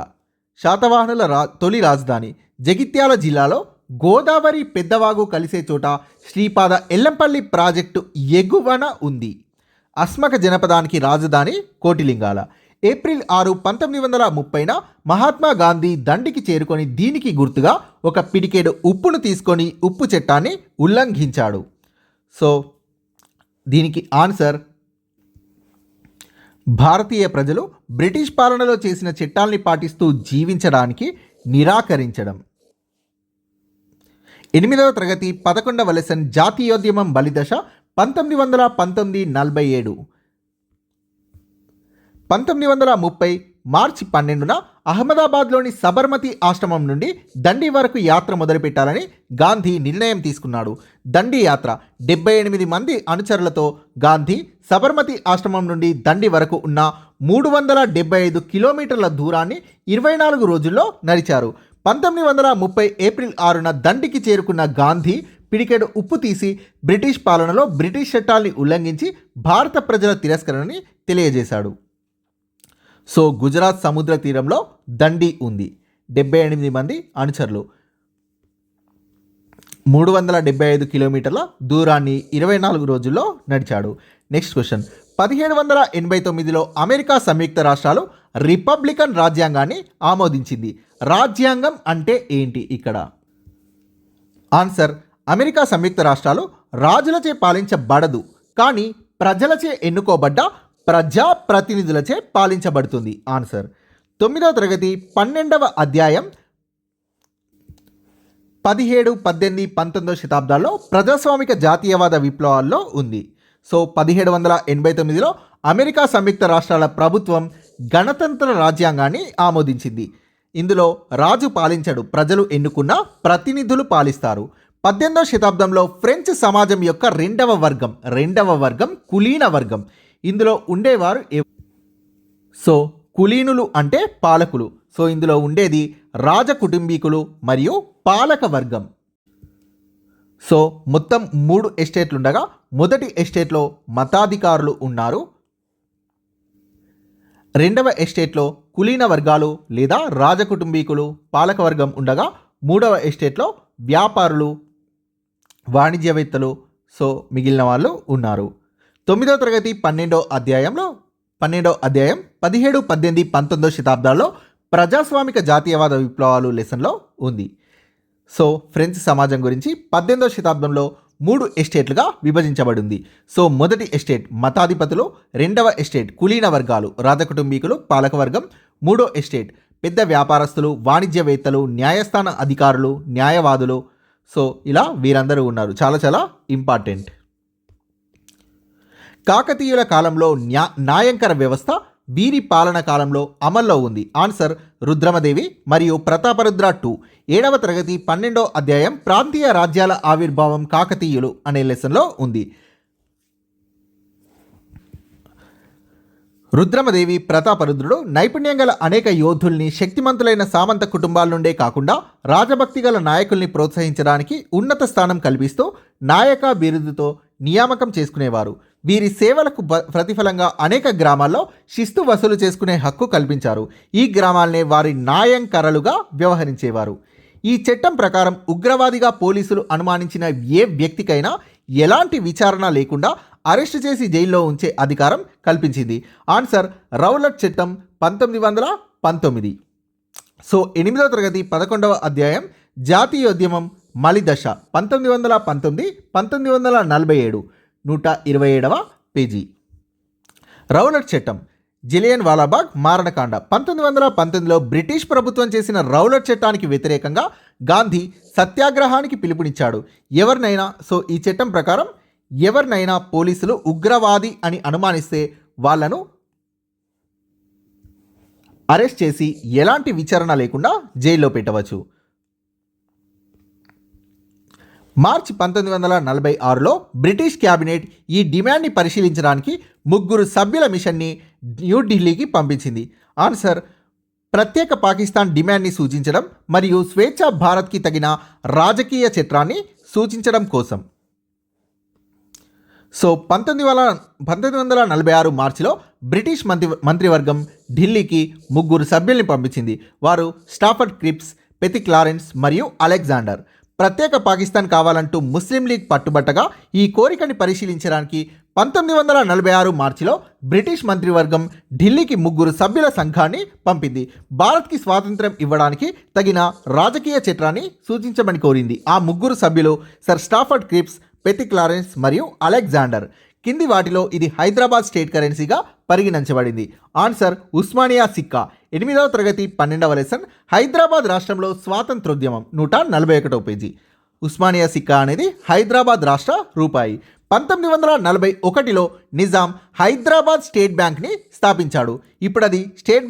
Speaker 1: శాతవాహనుల తొలి రాజధాని జగిత్యాల జిల్లాలో గోదావరి పెద్దవాగు కలిసే చోట శ్రీపాద ఎల్లంపల్లి ప్రాజెక్టు ఎగువన ఉంది. అస్మక జనపదానికి రాజధాని కోటిలింగాల. ఏప్రిల్ 6, 1930న మహాత్మా గాంధీ దండికి చేరుకొని దీనికి గుర్తుగా ఒక పిడికేడు ఉప్పును తీసుకొని ఉప్పు చట్టాన్ని ఉల్లంఘించాడు. సో దీనికి ఆన్సర్ భారతీయ ప్రజలు బ్రిటిష్ పాలనలో చేసిన చట్టాల్ని పాటిస్తూ జీవించడానికి నిరాకరించడం. 8వ తరగతి 11వ లెసన్ జాతీయోద్యమం బలిదశ 1919-47. 1930 మార్చి 12న అహ్మదాబాద్లోని సబర్మతి ఆశ్రమం నుండి దండి వరకు యాత్ర మొదలుపెట్టాలని గాంధీ నిర్ణయం తీసుకున్నాడు. దండి యాత్ర 78 మంది అనుచరులతో గాంధీ సబర్మతి ఆశ్రమం నుండి దండి వరకు ఉన్న 375 కిలోమీటర్ల దూరాన్ని 24 రోజుల్లో నడిచారు. 1930 ఏప్రిల్ 6న దండికి చేరుకున్న గాంధీ పిడికెడు ఉప్పు తీసి బ్రిటిష్ పాలనలో బ్రిటిష్ చట్టాల్ని ఉల్లంఘించి భారత ప్రజల తిరస్కరణని తెలియజేశాడు. సో గుజరాత్ సముద్ర తీరంలో దండి ఉంది. 78 మంది అనుచరులు 375 కిలోమీటర్ల దూరాన్ని 24 రోజుల్లో నడిచాడు. నెక్స్ట్ క్వశ్చన్, 1789లో అమెరికా సంయుక్త రాష్ట్రాలు రిపబ్లికన్ రాజ్యాంగాన్ని ఆమోదించింది. రాజ్యాంగం అంటే ఏంటి ఇక్కడ? ఆన్సర్, అమెరికా సంయుక్త రాష్ట్రాలు రాజులచే పాలించబడదు, కానీ ప్రజలచే ఎన్నుకోబడ్డ ప్రజాప్రతినిధులచే పాలించబడుతుంది. ఆన్సర్, 9వ తరగతి 12వ అధ్యాయం 17, 18, 19వ శతాబ్దాల్లో ప్రజాస్వామిక జాతీయవాద విప్లవాల్లో ఉంది. సో 1789లో అమెరికా సంయుక్త రాష్ట్రాల ప్రభుత్వం గణతంత్ర రాజ్యాంగాన్ని ఆమోదించింది. ఇందులో రాజు పాలించడు, ప్రజలు ఎన్నుకున్న ప్రతినిధులు పాలిస్తారు. 18వ శతాబ్దంలో ఫ్రెంచ్ సమాజం యొక్క రెండవ వర్గం కులీన వర్గం. ఇందులో ఉండేవారు సో కులీనులు అంటే పాలకులు. సో ఇందులో ఉండేది రాజ కుటుంబీకులు మరియు పాలక వర్గం. సో మొత్తం 3 ఎస్టేట్లు ఉండగా మొదటి ఎస్టేట్లో మతాధికారులు ఉన్నారు. రెండవ ఎస్టేట్లో కులీన వర్గాలు లేదా రాజకుటుంబీకులు పాలకవర్గం ఉండగా మూడవ ఎస్టేట్లో వ్యాపారులు వాణిజ్యవేత్తలు సో మిగిలిన వాళ్ళు ఉన్నారు. 9వ తరగతి 12వ అధ్యాయం 17, 18, 19వ శతాబ్దాల్లో ప్రజాస్వామిక జాతీయవాద విప్లవాలు లెసన్లో ఉంది. సో ఫ్రెంచ్ సమాజం గురించి 18వ శతాబ్దంలో 3 ఎస్టేట్లుగా విభజించబడింది. సో మొదటి ఎస్టేట్ మతాధిపతులు, రెండవ ఎస్టేట్ కులీన వర్గాలు రాజకుటుంబీకులు పాలకవర్గం, మూడో ఎస్టేట్ పెద్ద వ్యాపారస్తులు వాణిజ్యవేత్తలు న్యాయస్థాన అధికారులు న్యాయవాదులు. సో ఇలా వీరందరూ ఉన్నారు. చాలా చాలా ఇంపార్టెంట్. కాకతీయుల కాలంలో న్యాయంకర వ్యవస్థ వీరి పాలన కాలంలో అమల్లో ఉంది. ఆన్సర్, రుద్రమదేవి మరియు ప్రతాపరుద్ర 2. 7వ తరగతి 12వ అధ్యాయం ప్రాంతీయ రాజ్యాల ఆవిర్భావం కాకతీయులు అనే లెసన్లో ఉంది. రుద్రమదేవి ప్రతాపరుద్రుడు నైపుణ్యం గల అనేక యోధుల్ని శక్తిమంతులైన సామంత కుటుంబాల నుండే కాకుండా రాజభక్తి గల నాయకుల్ని ప్రోత్సహించడానికి ఉన్నత స్థానం కల్పిస్తూ నాయక బిరుదుతో నియామకం చేసుకునేవారు. వీరి సేవలకు ప్రతిఫలంగా అనేక గ్రామాల్లో శిస్తు వసూలు చేసుకునే హక్కు కల్పించారు. ఈ గ్రామాలనే వారి న్యాయంకరలుగా వ్యవహరించేవారు. ఈ చట్టం ప్రకారం ఉగ్రవాదిగా పోలీసులు అనుమానించిన ఏ వ్యక్తికైనా ఎలాంటి విచారణ లేకుండా అరెస్టు చేసి జైల్లో ఉంచే అధికారం కల్పించింది. ఆన్సర్, రౌలట్ చట్టం 1919. సో 8వ తరగతి 11వ అధ్యాయం జాతీయోద్యమం మలిదశ 1919, 1947, 127వ పేజీ. రౌలట్ చట్టం జలియన్ వాలాబాగ్ మారణకాండ 1919లో బ్రిటిష్ ప్రభుత్వం చేసిన రౌలట్ చట్టానికి వ్యతిరేకంగా గాంధీ సత్యాగ్రహానికి పిలుపునిచ్చాడు. సో ఈ చట్టం ప్రకారం ఎవరినైనా పోలీసులు ఉగ్రవాది అని అనుమానిస్తే వాళ్లను అరెస్ట్ చేసి ఎలాంటి విచారణ లేకుండా జైల్లో పెట్టవచ్చు. మార్చి 1946లో బ్రిటిష్ క్యాబినెట్ ఈ డిమాండ్ని పరిశీలించడానికి 3 సభ్యుల మిషన్ని న్యూఢిల్లీకి పంపించింది. ఆన్సర్, ప్రత్యేక పాకిస్తాన్ డిమాండ్ని సూచించడం మరియు స్వేచ్ఛా భారత్కి తగిన రాజకీయ చట్టాన్ని సూచించడం కోసం. సో 1946 మార్చిలో బ్రిటిష్ మంత్రివర్గం ఢిల్లీకి 3 సభ్యుల్ని పంపించింది. వారు స్టాఫర్డ్ క్రిప్స్, పెతి క్లారెన్స్ మరియు అలెగ్జాండర్. ప్రత్యేక పాకిస్తాన్ కావాలంటూ ముస్లిం లీగ్ పట్టుబట్టగా ఈ కోరికని పరిశీలించడానికి 1946 మార్చిలో బ్రిటిష్ మంత్రివర్గం ఢిల్లీకి 3 సభ్యుల సంఘాన్ని పంపింది. భారత్కి స్వాతంత్ర్యం ఇవ్వడానికి తగిన రాజకీయ చట్టాన్ని సూచించమని కోరింది. ఆ 3 సభ్యులు సర్ స్టాఫర్డ్ క్రిప్స్, పెతి క్లారెన్స్ మరియు అలెగ్జాండర్. కింది వాటిలో ఇది హైదరాబాద్ స్టేట్ కరెన్సీగా పరిగణించబడింది. ఆన్సర్, ఉస్మానియా సిక్కా. 8వ తరగతి 12వ లెసన్ హైదరాబాద్ రాష్ట్రంలో స్వాతంత్రోద్యమం 141వ పేజీ. ఉస్మానియా సిక్కా అనేది హైదరాబాద్ రాష్ట్ర రూపాయి. 1941లో నిజాం హైదరాబాద్ స్టేట్ బ్యాంక్ని స్థాపించాడు. ఇప్పుడు అది స్టేట్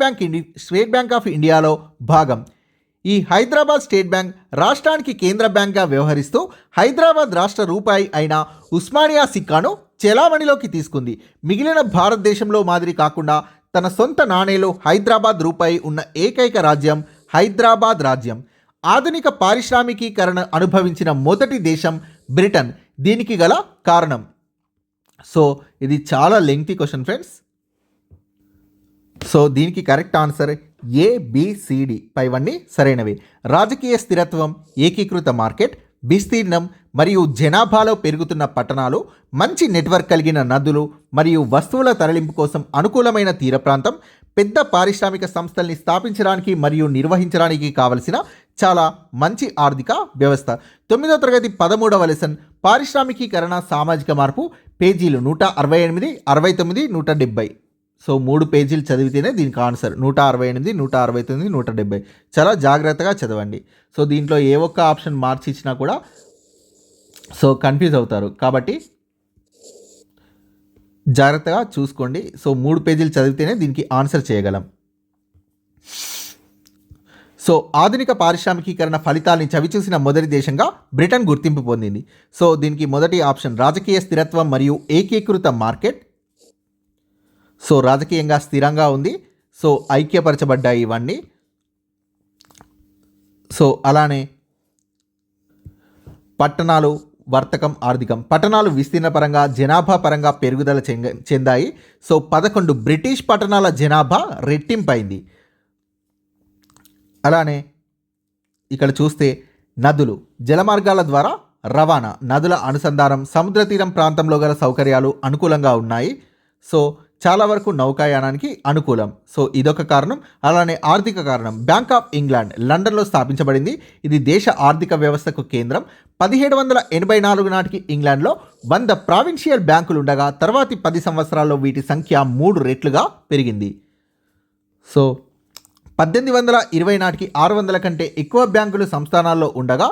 Speaker 1: బ్యాంక్ ఆఫ్ ఇండియాలో భాగం. ఈ హైదరాబాద్ స్టేట్ బ్యాంక్ రాష్ట్రానికి కేంద్ర బ్యాంక్గా వ్యవహరిస్తూ హైదరాబాద్ రాష్ట్ర రూపాయి అయిన ఉస్మానియా సిక్కాను చెలామణిలోకి తీసుకుంది. మిగిలిన భారతదేశంలో మాదిరి కాకుండా తన సొంత నాణేలో హైదరాబాద్ రూపాయి ఉన్న ఏకైక రాజ్యం హైదరాబాద్ రాజ్యం. ఆధునిక పారిశ్రామికీకరణ అనుభవించిన మొదటి దేశం బ్రిటన్. దీనికి గల కారణం. సో ఇది చాలా లెంగ్తీ క్వశ్చన్ ఫ్రెండ్స్. సో దీనికి కరెక్ట్ ఆన్సర్ ఏబిసిడి పైవన్నీ సరైనవి. రాజకీయ స్థిరత్వం, ఏకీకృత మార్కెట్, విస్తీర్ణం మరియు జనాభాలో పెరుగుతున్న పట్టణాలు, మంచి నెట్వర్క్ కలిగిన నదులు మరియు వస్తువుల తరలింపు కోసం అనుకూలమైన తీర ప్రాంతం, పెద్ద పారిశ్రామిక సంస్థల్ని స్థాపించడానికి మరియు నిర్వహించడానికి కావలసిన చాలా మంచి ఆర్థిక వ్యవస్థ. 9వ తరగతి 13వ లెసన్ పారిశ్రామికీకరణ, సామాజిక మార్పు, పేజీలు 168, 69, 170. సో 3 పేజీలు చదివితేనే దీనికి ఆన్సర్ 168, 169, 170. చాలా జాగ్రత్తగా చదవండి. సో దీంట్లో ఏ ఒక్క ఆప్షన్ మార్చి ఇచ్చినా కూడా సో కన్ఫ్యూజ్ అవుతారు, కాబట్టి జాగ్రత్తగా చూసుకోండి. సో 3 పేజీలు చదివితేనే దీనికి ఆన్సర్ చేయగలం. సో ఆధునిక పారిశ్రామికీకరణ ఫలితాలని చవిచూసిన మొదటి దేశంగా బ్రిటన్ గుర్తింపు పొందింది. సో దీనికి మొదటి ఆప్షన్ రాజకీయ స్థిరత్వం మరియు ఏకీకృత మార్కెట్. సో రాజకీయంగా స్థిరంగా ఉంది. సో ఐక్యపరచబడ్డాయి ఇవన్నీ. సో అలానే పట్టణాలు, వర్తకం, ఆర్థికం. పట్టణాలు విస్తీర్ణ పరంగా, జనాభా పరంగా పెరుగుదల చెందాయి. సో 11 బ్రిటిష్ పట్టణాల జనాభా రెట్టింపైంది. అలానే ఇక్కడ చూస్తే నదులు, జలమార్గాల ద్వారా రవాణా, నదుల అనుసంధానం, సముద్ర తీరం ప్రాంతంలో గల సౌకర్యాలు అనుకూలంగా ఉన్నాయి. సో చాలా వరకు నౌకాయానానికి అనుకూలం. సో ఇదొక కారణం. అలానే ఆర్థిక కారణం, బ్యాంక్ ఆఫ్ ఇంగ్లాండ్ లండన్లో స్థాపించబడింది. ఇది దేశ ఆర్థిక వ్యవస్థకు కేంద్రం. 1784 నాటికి ఇంగ్లాండ్లో 100 ప్రావిన్షియల్ బ్యాంకులు ఉండగా తర్వాతి 10 సంవత్సరాల్లో వీటి సంఖ్య 3 రెట్లుగా పెరిగింది. సో 1820 నాటికి 600 కంటే ఎక్కువ బ్యాంకులు సంస్థానాల్లో ఉండగా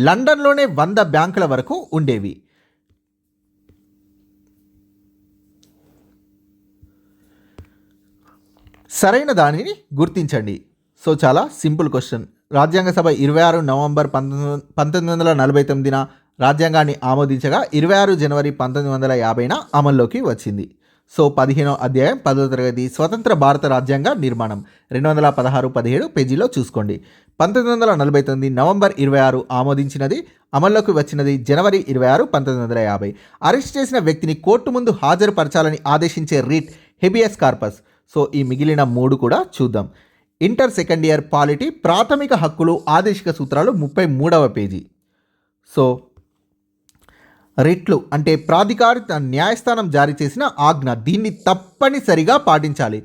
Speaker 1: లండన్లోనే 100 బ్యాంకుల వరకు ఉండేవి. సరైన దానిని గుర్తించండి. సో చాలా సింపుల్ క్వశ్చన్. రాజ్యాంగ సభ 26 నవంబర్ 1949 రాజ్యాంగాన్ని ఆమోదించగా 26 జనవరి 1950 అమల్లోకి వచ్చింది. సో 15వ అధ్యాయం 10వ తరగతి స్వతంత్ర భారత రాజ్యాంగ నిర్మాణం 216-17 పేజీలో చూసుకోండి. 1949 నవంబర్ 26 ఆమోదించినది, అమల్లోకి వచ్చినది జనవరి 26, 1950. అరెస్ట్ చేసిన వ్యక్తిని కోర్టు ముందు హాజరుపరచాలని ఆదేశించే రిట్ హెబియస్ కార్పస్. సో ఈ మిగిలిన 3 కూడా చూద్దాం. ఇంటర్ సెకండ్ ఇయర్ పాలిటీ, ప్రాథమిక హక్కులు, ఆదేశిక సూత్రాలు 33వ పేజీ. సో రిట్లు అంటే ప్రాధికారిత న్యాయస్థానం జారీ చేసిన ఆజ్ఞ. దీన్ని తప్పనిసరిగా పాటించాలి.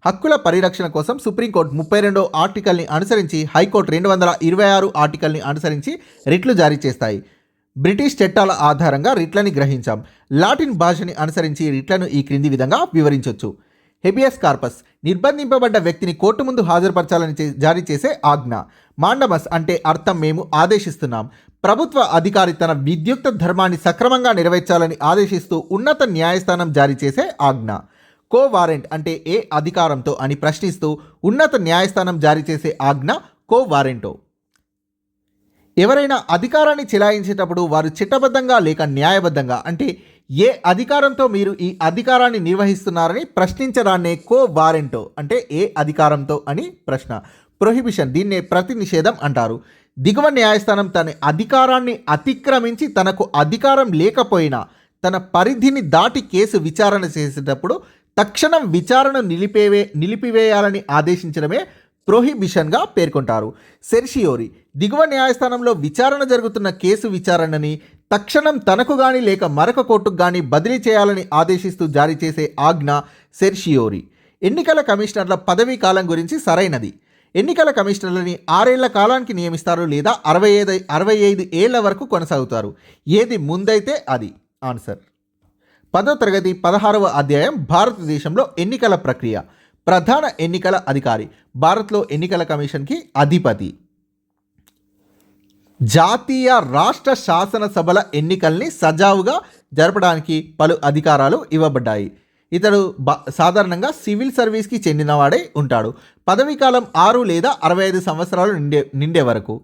Speaker 1: హక్కుల పరిరక్షణ కోసం సుప్రీంకోర్టు 32వ ఆర్టికల్ని అనుసరించి, హైకోర్టు 226 ఆర్టికల్ని అనుసరించి రిట్లు జారీ చేస్తాయి. బ్రిటిష్ చట్టాల ఆధారంగా రిట్లని గ్రహించాం. లాటిన్ భాషని అనుసరించి రిట్లను ఈ క్రింది విధంగా వివరించవచ్చు. హెబియస్ కార్పస్ నిర్బంధింపబడ్డ వ్యక్తిని కోర్టు ముందు హాజరుపరచాలని జారీ చేసే ఆజ్ఞ. మాండమస్ అంటే అర్థం మేము ఆదేశిస్తున్నాం. ప్రభుత్వ అధికారి తన విద్యుక్త ధర్మాన్ని సక్రమంగా నెరవేర్చాలని ఆదేశిస్తూ ఉన్నత న్యాయస్థానం జారీ చేసే ఆజ్ఞ. కో వారెంట్ అంటే ఏ అధికారంతో అని ప్రశ్నిస్తూ ఉన్నత న్యాయస్థానం జారీ చేసే ఆజ్ఞ కో వారెంటో. ఎవరైనా అధికారాన్ని చెలాయించేటప్పుడు వారు చట్టబద్ధంగా లేక న్యాయబద్ధంగా అంటే ఏ అధికారంతో మీరు ఈ అధికారాన్ని నిర్వహిస్తున్నారని ప్రశ్నించడాన్నే కో వారెంటో అంటే ఏ అధికారంతో అని ప్రశ్న. ప్రొహిబిషన్ దీన్నే ప్రతి నిషేధం అంటారు. దిగువ న్యాయస్థానం తన అధికారాన్ని అతిక్రమించి తనకు అధికారం లేకపోయినా తన పరిధిని దాటి కేసు విచారణ చేసేటప్పుడు తక్షణం విచారణ నిలిపివేయాలని ఆదేశించడమే ప్రొహిబిషన్గా పేర్కొంటారు. సెర్షియోరి దిగువ న్యాయస్థానంలో విచారణ జరుగుతున్న కేసు విచారణని తక్షణం తనకు గాని లేక మరొక కోర్టుకు గాని బదిలీ చేయాలని ఆదేశిస్తూ జారీ చేసే ఆజ్ఞ సెర్షియోరి. ఎన్నికల కమిషనర్ల పదవీ కాలం గురించి సరైనది. ఎన్నికల కమిషనర్లని 6 ఏళ్ల కాలానికి నియమిస్తారు లేదా 65 ఏళ్ల వరకు కొనసాగుతారు. ఏది ముందైతే అది ఆన్సర్. 10వ తరగతి 16వ అధ్యాయం భారతదేశంలో ఎన్నికల ప్రక్రియ. ప్రధాన ఎన్నికల అధికారి భారత్లో ఎన్నికల కమిషన్కి అధిపతి. జాతీయ రాష్ట్ర శాసనసభల ఎన్నికల్ని సజావుగా జరపడానికి పలు అధికారాలు ఇవ్వబడ్డాయి. ఇతడు సాధారణంగా సివిల్ సర్వీస్కి చెందినవాడే ఉంటాడు. పదవీ కాలం 6 లేదా 65 సంవత్సరాలు నిండే వరకు.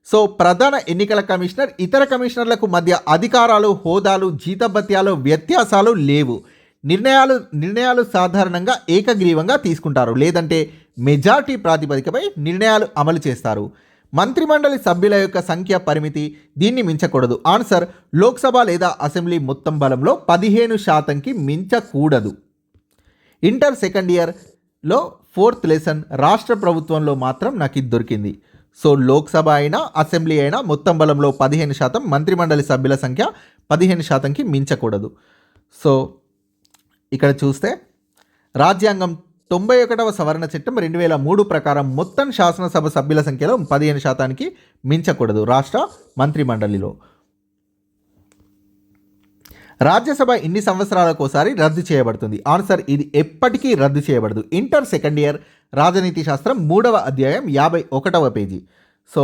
Speaker 1: సో ప్రధాన ఎన్నికల కమిషనర్ ఇతర కమిషనర్లకు మధ్య అధికారాలు, హోదాలు, జీతభత్యాలు వ్యత్యాసాలు లేవు. నిర్ణయాలు సాధారణంగా ఏకగ్రీవంగా తీసుకుంటారు, లేదంటే మెజార్టీ ప్రాతిపదికపై నిర్ణయాలు అమలు చేస్తారు. మంత్రిమండలి సభ్యుల యొక్క సంఖ్య పరిమితి దీన్ని మించకూడదు. ఆన్సర్ లోక్సభ లేదా అసెంబ్లీ మొత్తం బలంలో 15%కి మించకూడదు. ఇంటర్ సెకండ్ ఇయర్లో 4th లెసన్ రాష్ట్ర ప్రభుత్వంలో మాత్రం నాకు ఇది దొరికింది. సో లోక్సభ అయినా అసెంబ్లీ అయినా మొత్తం బలంలో 15%, మంత్రిమండలి సభ్యుల సంఖ్య 15%కి మించకూడదు. సో ఇక్కడ చూస్తే రాజ్యాంగం 91వ సవరణ చట్టం 2003 ప్రకారం మొత్తం శాసనసభ సభ్యుల సంఖ్యలో 15%కి మించకూడదు రాష్ట్ర మంత్రిమండలిలో. రాజ్యసభ ఇన్ని సంవత్సరాలకోసారి రద్దు చేయబడుతుంది. ఆన్సర్ ఇది ఎప్పటికీ రద్దు చేయబడదు. ఇంటర్ సెకండ్ ఇయర్ రాజనీతి శాస్త్రం 3వ అధ్యాయం 51వ పేజీ. సో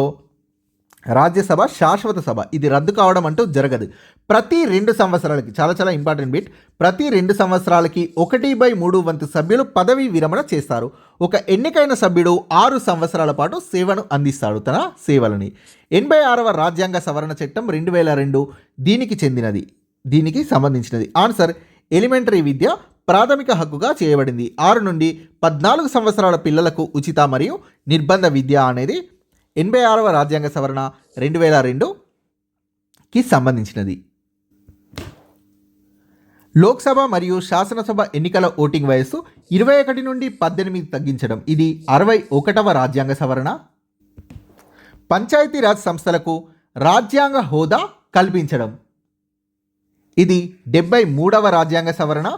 Speaker 1: రాజ్యసభ శాశ్వత సభ, ఇది రద్దు కావడం అంటూ జరగదు. ప్రతి 2 సంవత్సరాలకి, చాలా ఇంపార్టెంట్ బిట్, ప్రతి 2 సంవత్సరాలకి 1/3 వంతు సభ్యులు పదవీ విరమణ చేస్తారు. ఒక ఎన్నికైన సభ్యుడు 6 సంవత్సరాల పాటు సేవను అందిస్తాడు తన సేవలని. 86వ రాజ్యాంగ సవరణ చట్టం 2002 దీనికి సంబంధించినది. ఆన్సర్ ఎలిమెంటరీ విద్య ప్రాథమిక హక్కుగా చేయబడింది. 6 నుండి 14 సంవత్సరాల పిల్లలకు ఉచిత మరియు నిర్బంధ విద్య అనేది 86వ రాజ్యాంగ సవరణ 2002కి సంబంధించినది. లోక్సభ మరియు శాసనసభ ఎన్నికల ఓటింగ్ వయస్సు 21 నుండి 18 తగ్గించడం, ఇది 61వ రాజ్యాంగ సవరణ. పంచాయతీరాజ్ సంస్థలకు రాజ్యాంగ హోదా కల్పించడం, ఇది 73వ రాజ్యాంగ సవరణ.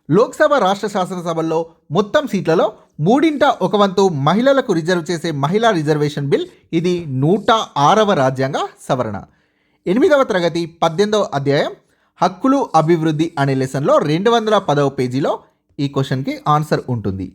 Speaker 1: లోక్సభ, రాష్ట్ర శాసనసభల్లో మొత్తం సీట్లలో 3/1 వంతు మహిళలకు రిజర్వ్ చేసే మహిళా రిజర్వేషన్ బిల్, ఇది 106వ రాజ్యాంగ సవరణ. 8వ తరగతి 18వ అధ్యాయం హక్కులు అభివృద్ధి అనే లెసన్లో 210వ పేజీలో ఈ క్వశ్చన్కి ఆన్సర్ ఉంటుంది.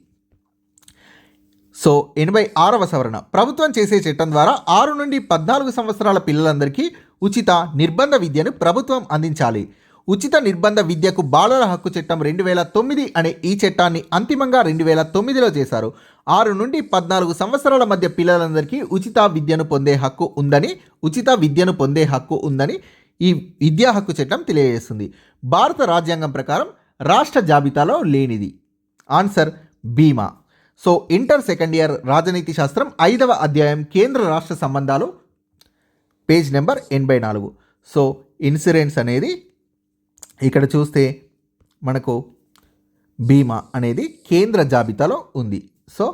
Speaker 1: సో 86వ సవరణ ప్రభుత్వం చేసే చట్టం ద్వారా 6 నుండి 14 సంవత్సరాల పిల్లలందరికీ ఉచిత నిర్బంధ విద్యను ప్రభుత్వం అందించాలి. ఉచిత నిర్బంధ విద్యకు బాలల హక్కు చట్టం 2009 అనే ఈ చట్టాన్ని అంతిమంగా 2009లో చేశారు. 6 నుండి 14 సంవత్సరాల మధ్య పిల్లలందరికీ ఉచిత విద్యను పొందే హక్కు ఉందని ఈ విద్యా హక్కు చట్టం తెలియజేస్తుంది. భారత రాజ్యాంగం ప్రకారం రాష్ట్ర జాబితాలో లేనిది. ఆన్సర్ బీమా. సో ఇంటర్ సెకండ్ ఇయర్ రాజనీతి శాస్త్రం 5వ అధ్యాయం కేంద్ర రాష్ట్ర సంబంధాలు, పేజ్ నెంబర్ 84. సో ఇన్సూరెన్స్ అనేది ఇక్కడ చూస్తే మనకు బీమా అనేది కేంద్ర జాబితాలో ఉంది. సో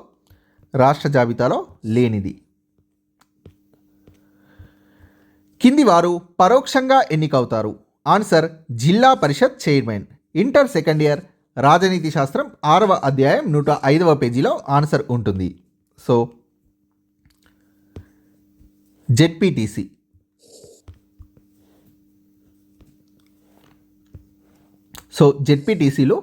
Speaker 1: రాష్ట్ర జాబితాలో లేనిది. కింది వారు పరోక్షంగా ఎన్నికవుతారు. ఆన్సర్ జిల్లా పరిషత్ చైర్మన్. ఇంటర్ సెకండ్ ఇయర్ రాజనీతి శాస్త్రం 6వ అధ్యాయం 105వ పేజీలో ఆన్సర్ ఉంటుంది. So ZPTC. సో జెడ్పీటీసీలో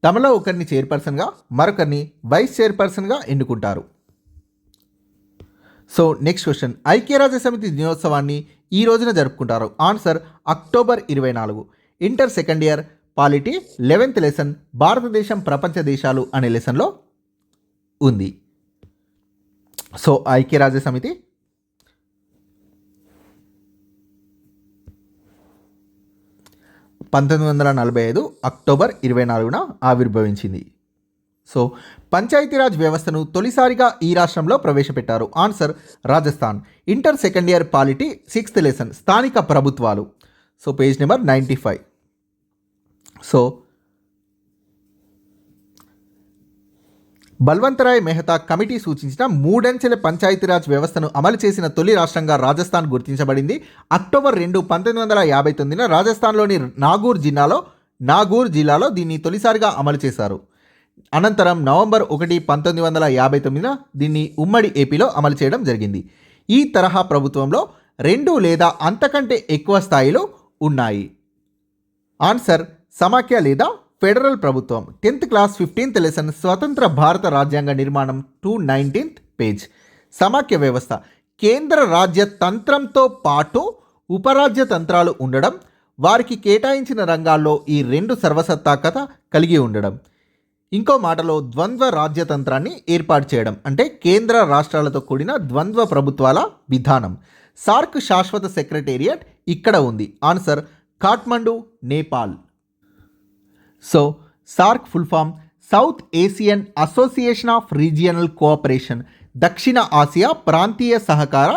Speaker 1: తమలో ఒకరిని చైర్పర్సన్గా, మరొకరిని వైస్ చైర్పర్సన్గా ఎన్నుకుంటారు. సో నెక్స్ట్ క్వశ్చన్, ఐక్యరాజ్య సమితి దినోత్సవాన్ని ఈ రోజున జరుపుకుంటారు. Answer October 24. Inter second year polity 11th lesson భారతదేశం ప్రపంచ దేశాలు అనే లెసన్లో ఉంది. సో ఐక్యరాజ్య సమితి 1945 అక్టోబర్ 24న ఆవిర్భవించింది. సో పంచాయతీరాజ్ వ్యవస్థను తొలిసారిగా ఈ రాష్ట్రంలో ప్రవేశపెట్టారు. Answer Rajasthan. Inter second year polity 6th lesson స్థానిక ప్రభుత్వాలు. So page number 95. So Balwant Rai Mehta committee సూచించిన 3 అంచెల పంచాయతీరాజ్ వ్యవస్థను అమలు చేసిన తొలి రాష్ట్రంగా రాజస్థాన్ గుర్తించబడింది. అక్టోబర్ 2, 1959న రాజస్థాన్లోని నాగూర్ జిల్లాలో దీన్ని తొలిసారిగా అమలు చేశారు. అనంతరం నవంబర్ 1, 1959న దీన్ని ఉమ్మడి ఏపీలో అమలు చేయడం జరిగింది. ఈ తరహా ప్రభుత్వంలో 2 లేదా అంతకంటే ఎక్కువ స్థాయిలు ఉన్నాయి. ఆన్సర్ సమాఖ్య లేదా ఫెడరల్ ప్రభుత్వం. 10th క్లాస్ 15th లెసన్ స్వతంత్ర భారత రాజ్యాంగ నిర్మాణం 219th పేజ్. సమాఖ్య వ్యవస్థ కేంద్ర రాజ్య తంత్రంతో పాటు ఉపరాజ్య తంత్రాలు ఉండడం, వారికి కేటాయించిన రంగాల్లో ఈ రెండు సర్వసత్తాకత కలిగి ఉండడం. ఇంకో మాటలో ద్వంద్వ రాజ్యతంత్రాన్ని ఏర్పాటు చేయడం అంటే కేంద్ర రాష్ట్రాలతో కూడిన ద్వంద్వ ప్రభుత్వాల విధానం. సార్క్ శాశ్వత సెక్రటేరియట్ ఇక్కడ ఉంది. Answer Kathmandu, Nepal. So SAARC full form South Asian Association of Regional Cooperation, దక్షిణ ఆసియా ప్రాంతీయ సహకార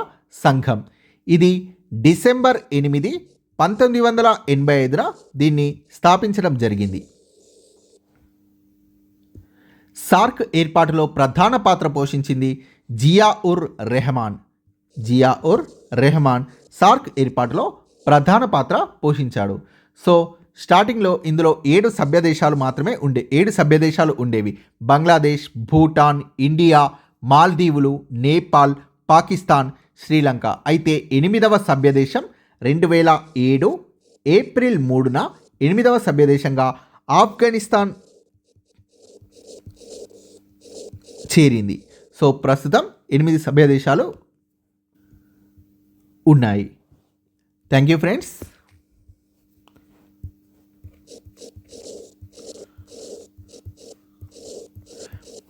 Speaker 1: సంఘం. ఇది డిసెంబర్ 8, 1985 దీన్ని స్థాపించడం జరిగింది. సార్క్ ఏర్పాటులో ప్రధాన పాత్ర పోషించింది జియా ఉర్ రెహమాన్ సార్క్ ఏర్పాటులో ప్రధాన పాత్ర పోషించాడు. సో స్టార్టింగ్లో ఇందులో 7 సభ్య దేశాలు ఉండేవి. బంగ్లాదేశ్, భూటాన్, ఇండియా, మాల్దీవులు, నేపాల్, పాకిస్తాన్, శ్రీలంక. అయితే 8వ సభ్యదేశం 2007 ఏప్రిల్ 3న 8వ సభ్యదేశంగా ఆఫ్ఘనిస్తాన్ చేరింది. సో ప్రస్తుతం 8 సభ్యదేశాలు ఉన్నాయి. Thank you friends.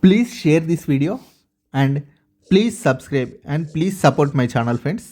Speaker 1: Please share this video and please subscribe and please support my channel friends.